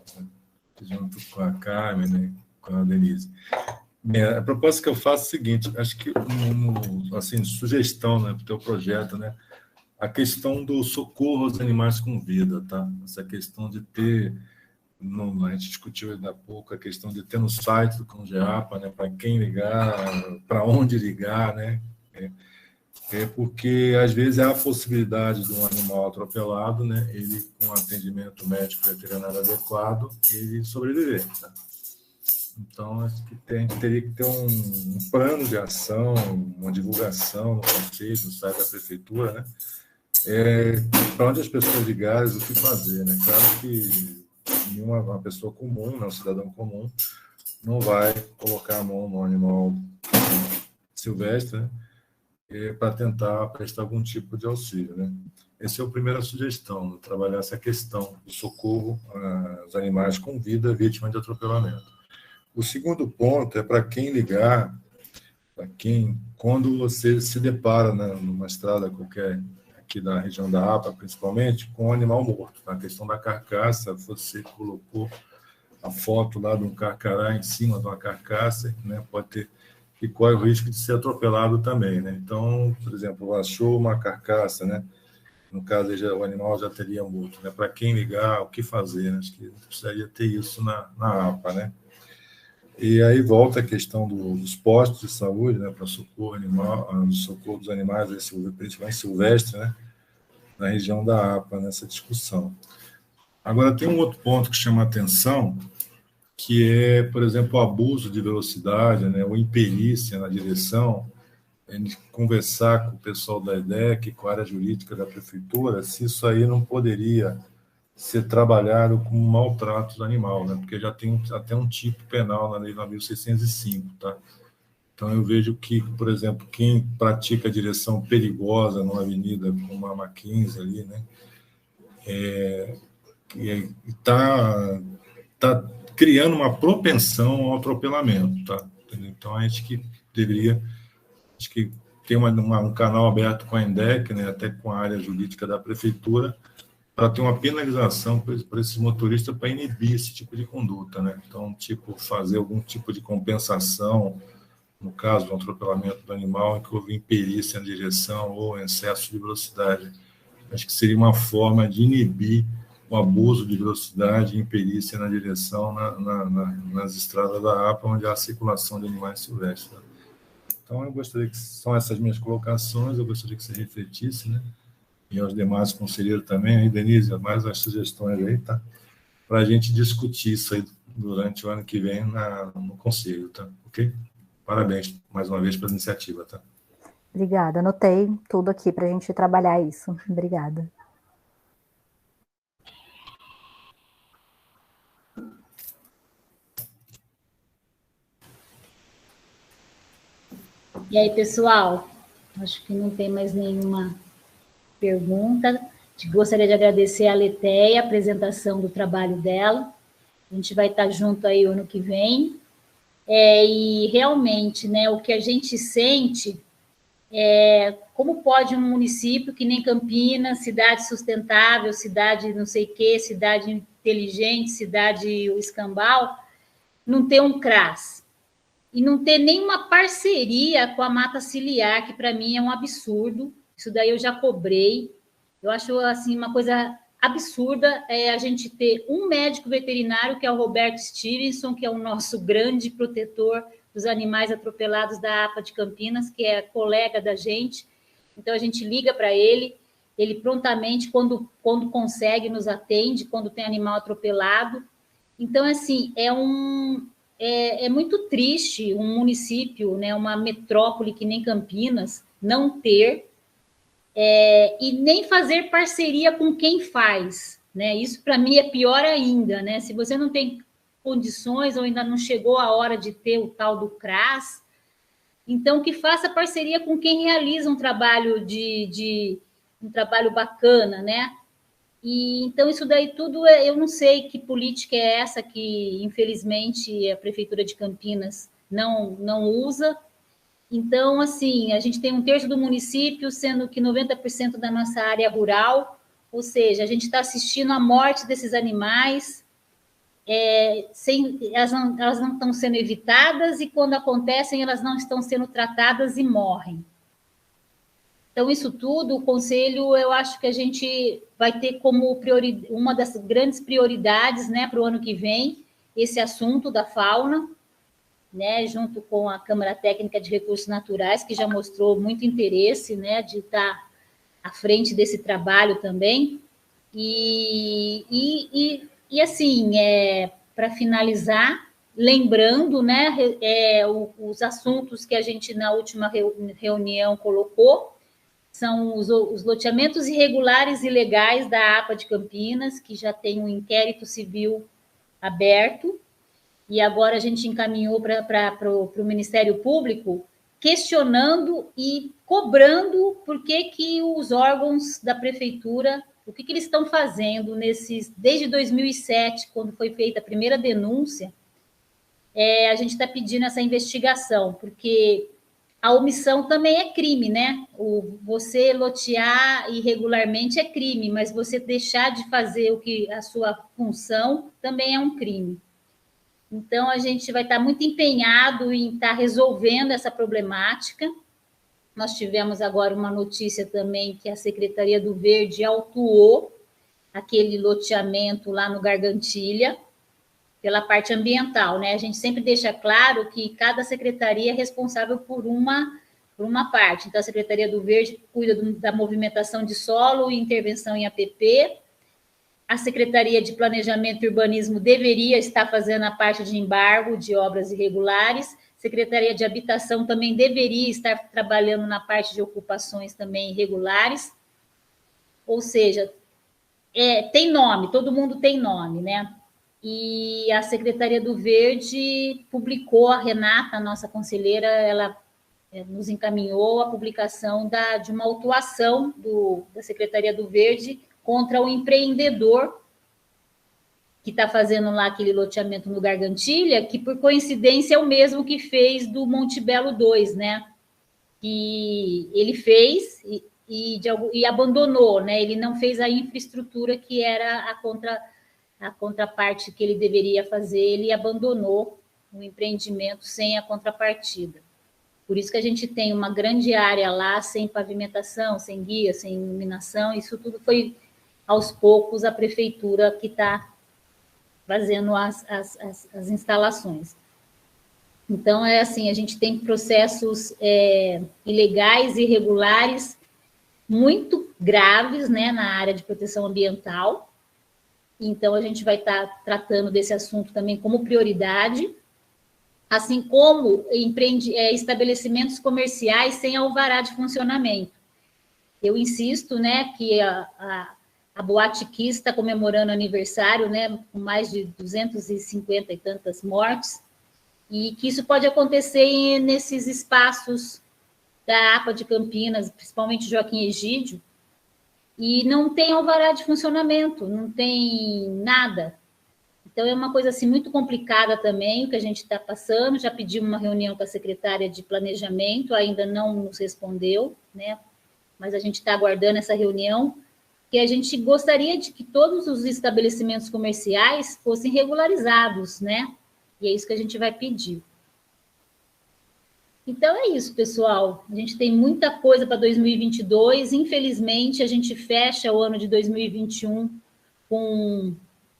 Junto com a Carmen, né? Com a Denise. A proposta que eu faço é o seguinte, acho que, assim, sugestão, né, para o teu projeto, né? A questão do socorro aos animais com vida, tá? Essa questão de ter... a gente discutiu ainda há pouco a questão de ter no site do CONGEAPA, né, para quem ligar, para onde ligar, né? Porque, às vezes, há a possibilidade de um animal atropelado, né, ele, com atendimento médico veterinário adequado, ele sobreviver. Tá? Então, acho que a gente teria que ter um plano de ação, uma divulgação no conselho, no site da prefeitura, né? Para onde as pessoas ligarem, o que fazer, né? Claro que uma pessoa comum, né, um cidadão comum, não vai colocar a mão no animal silvestre, né, para tentar prestar algum tipo de auxílio, né? Essa é a primeira sugestão, trabalhar essa questão do socorro aos animais com vida vítima de atropelamento. O segundo ponto é para quem ligar, quando você se depara, né, numa estrada qualquer, aqui da região da APA, principalmente, com um animal morto. A questão da carcaça, você colocou a foto lá de um carcará em cima de uma carcaça, né? Pode ter, que corre o risco de ser atropelado também, né? Então, por exemplo, achou uma carcaça, né? No caso, o animal já teria morto, né? Para quem ligar, o que fazer, né? Acho que precisaria ter isso na APA, né? E aí volta a questão dos postos de saúde, né, para socorro dos animais, principalmente silvestre, né, na região da APA, nessa discussão. Agora, tem um outro ponto que chama a atenção, que é, por exemplo, o abuso de velocidade, né, ou imperícia na direção, a gente conversar com o pessoal da EDEC, com a área jurídica da prefeitura, se isso aí não poderia ser trabalhado como maltrato do animal, né? Porque já tem até um tipo penal na Lei 9.605, tá? Então, eu vejo que, por exemplo, quem pratica direção perigosa numa avenida como a Mackenzie ali, né? Tá criando uma propensão ao atropelamento, tá? Então, a gente que deveria, acho que ter um canal aberto com a ENDEC, né? Até com a área jurídica da prefeitura, para ter uma penalização para esses motoristas para inibir esse tipo de conduta, né? Então, tipo, fazer algum tipo de compensação, no caso do atropelamento do animal, em que houve imperícia na direção ou excesso de velocidade. Acho que seria uma forma de inibir o abuso de velocidade e imperícia na direção nas estradas da APA, onde há circulação de animais silvestres. Então, eu gostaria que, são essas minhas colocações, eu gostaria que você refletisse, né? E aos demais conselheiros também, aí, Denise, mais as sugestões aí, tá? Para a gente discutir isso aí durante o ano que vem no conselho, tá? Ok? Parabéns, mais uma vez, pela iniciativa, tá? Obrigada, anotei tudo aqui para a gente trabalhar isso. Obrigada. E aí, pessoal? Acho que não tem mais nenhuma pergunta. Gostaria de agradecer a Letéia, a apresentação do trabalho dela. A gente vai estar junto aí o ano que vem. E realmente, né, o que a gente sente como pode um município que nem Campinas, cidade sustentável, cidade não sei o quê, cidade inteligente, cidade o escambau, não ter um CRAS e não ter nenhuma parceria com a mata ciliar, que para mim é um absurdo. Isso daí eu já cobrei. Eu acho assim uma coisa absurda a gente ter um médico veterinário, que é o Roberto Stevenson, que é o nosso grande protetor dos animais atropelados da APA de Campinas, que é colega da gente. Então, a gente liga para ele prontamente, quando consegue, nos atende, quando tem animal atropelado. Então, assim, é muito triste um município, né, uma metrópole que nem Campinas, não ter e nem fazer parceria com quem faz, né? Isso, para mim, é pior ainda, né? Se você não tem condições ou ainda não chegou a hora de ter o tal do CRAS, então que faça parceria com quem realiza um trabalho um trabalho bacana, né? E então isso daí tudo eu não sei que política é essa que infelizmente a prefeitura de Campinas não usa. Então, assim, a gente tem 1/3 do município, sendo que 90% da nossa área é rural, ou seja, a gente está assistindo à morte desses animais. Elas não estão sendo evitadas e, quando acontecem, elas não estão sendo tratadas e morrem. Então, isso tudo, o Conselho, eu acho que a gente vai ter como uma das grandes prioridades, né, para o ano que vem, esse assunto da fauna, né, junto com a Câmara Técnica de Recursos Naturais, que já mostrou muito interesse, né, de estar à frente desse trabalho também. E assim, para finalizar, lembrando, né, os assuntos que a gente na última reunião colocou, são os loteamentos irregulares e ilegais da APA de Campinas, que já tem um inquérito civil aberto, e agora a gente encaminhou para o Ministério Público, questionando e cobrando por que os órgãos da prefeitura, o que eles estão fazendo desde 2007, quando foi feita a primeira denúncia, a gente está pedindo essa investigação, porque a omissão também é crime, né? Você lotear irregularmente é crime, mas você deixar de fazer a sua função também é um crime. Então, a gente vai estar muito empenhado em estar resolvendo essa problemática. Nós tivemos agora uma notícia também que a Secretaria do Verde autuou aquele loteamento lá no Gargantilha, pela parte ambiental, né? A gente sempre deixa claro que cada secretaria é responsável por uma parte. Então, a Secretaria do Verde cuida da movimentação de solo e intervenção em APP. A Secretaria de Planejamento e Urbanismo deveria estar fazendo a parte de embargo de obras irregulares. Secretaria de Habitação também deveria estar trabalhando na parte de ocupações também irregulares. Ou seja, tem nome, todo mundo tem nome, né? E a Secretaria do Verde publicou, a Renata, a nossa conselheira, ela nos encaminhou a publicação de uma autuação da Secretaria do Verde contra o empreendedor que está fazendo lá aquele loteamento no Gargantilha, que, por coincidência, é o mesmo que fez do Monte Belo 2, né? Que ele fez e abandonou, né? Ele não fez a infraestrutura que era a contraparte que ele deveria fazer, ele abandonou o empreendimento sem a contrapartida. Por isso que a gente tem uma grande área lá sem pavimentação, sem guia, sem iluminação, isso tudo foi, aos poucos, a prefeitura que está fazendo as instalações. Então, é assim, a gente tem processos ilegais, irregulares, muito graves, né, na área de proteção ambiental. Então, a gente vai estar tratando desse assunto também como prioridade, assim como estabelecimentos comerciais sem alvará de funcionamento. Eu insisto, né, que a Boate Kiss está comemorando aniversário, né, com mais de 250 e tantas mortes, e que isso pode acontecer nesses espaços da APA de Campinas, principalmente Joaquim Egídio, e não tem alvará de funcionamento, não tem nada. Então, é uma coisa assim, muito complicada também, o que a gente está passando. Já pedimos uma reunião com a secretária de Planejamento, ainda não nos respondeu, né? Mas a gente está aguardando essa reunião, que a gente gostaria de que todos os estabelecimentos comerciais fossem regularizados, né? E é isso que a gente vai pedir. Então, é isso, pessoal. A gente tem muita coisa para 2022. Infelizmente, a gente fecha o ano de 2021 com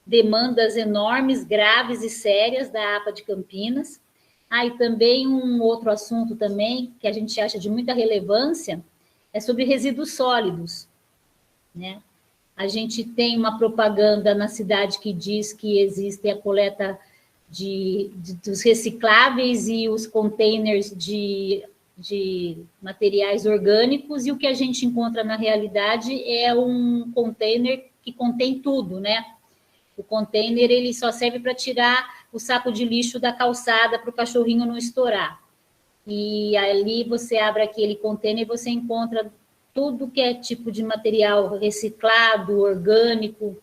demandas enormes, graves e sérias da APA de Campinas. E também um outro assunto também, que a gente acha de muita relevância, é sobre resíduos sólidos, né? A gente tem uma propaganda na cidade que diz que existe a coleta dos recicláveis e os containers de materiais orgânicos, e o que a gente encontra na realidade é um container que contém tudo, né? O container, ele só serve para tirar o saco de lixo da calçada para o cachorrinho não estourar. E ali você abre aquele container e você encontra tudo que é tipo de material reciclado, orgânico,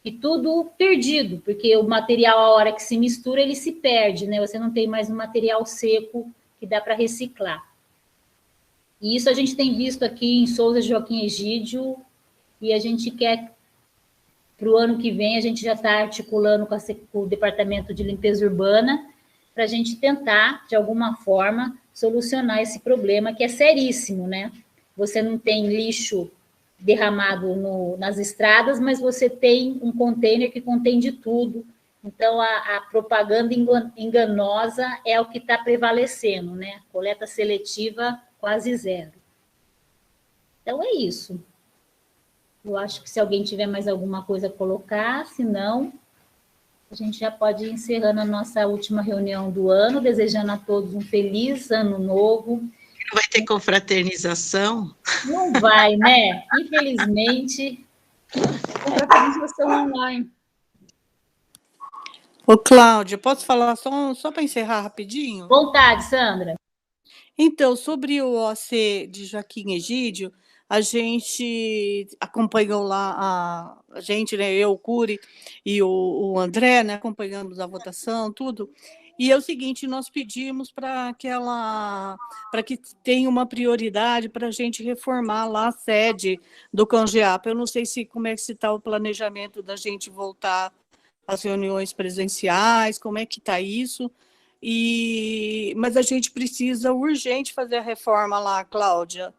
e tudo perdido, porque o material, a hora que se mistura, ele se perde, né? Você não tem mais um material seco que dá para reciclar. E isso a gente tem visto aqui em Souza Joaquim Egídio, e a gente quer, para o ano que vem, a gente já está articulando com o Departamento de Limpeza Urbana, para a gente tentar, de alguma forma, solucionar esse problema, que é seríssimo, né? Você não tem lixo derramado nas estradas, mas você tem um container que contém de tudo. Então, a propaganda enganosa é o que está prevalecendo, né? Coleta seletiva quase zero. Então, é isso. Eu acho que se alguém tiver mais alguma coisa a colocar, se não, a gente já pode ir encerrando a nossa última reunião do ano, desejando a todos um feliz ano novo. Não vai ter confraternização? Não vai, né? Infelizmente. Confraternização online. Ô, Cláudia, posso falar só para encerrar rapidinho? Vontade, Sandra. Então, sobre o OC de Joaquim Egídio, a gente acompanhou lá, a gente, né, eu, o Cury e o André, né, acompanhamos a votação, tudo. E é o seguinte, nós pedimos para que tenha uma prioridade para a gente reformar lá a sede do CONGEAP. Eu não sei como é que está o planejamento da gente voltar às reuniões presenciais, como é que está isso. Mas a gente precisa urgente fazer a reforma lá, Cláudia.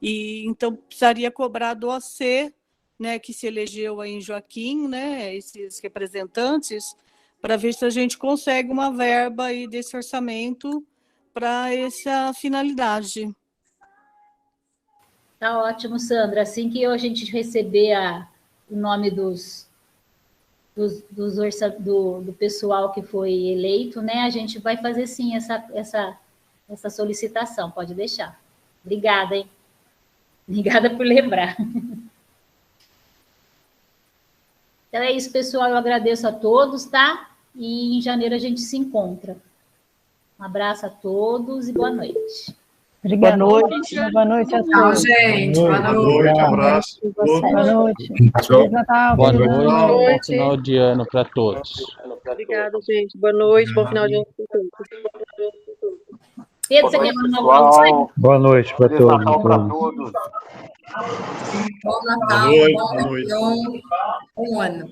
E então precisaria cobrar do OC, né, que se elegeu aí em Joaquim, né, esses representantes, para ver se a gente consegue uma verba aí desse orçamento para essa finalidade. Tá ótimo, Sandra. Assim que a gente receber o nome do pessoal que foi eleito, né, a gente vai fazer sim essa solicitação, pode deixar. Obrigada, hein? Obrigada por lembrar. Então é isso, pessoal. Eu agradeço a todos, tá? E em janeiro a gente se encontra. Um abraço a todos e boa noite. Obrigada. Boa noite. Boa noite a Tchau, todos. gente. Boa noite. Boa noite, abraço. Boa noite. Tchau. Feliz Natal. Boa Feliz noite, Ano bom final de ano para todos. Obrigada, gente. Boa noite, bom final de ano para todos. Pedro, você quer mandar alguma coisa? Boa noite para Feliz Natal para todos. todos. Bom Natal, bom Réveillon, bom ano.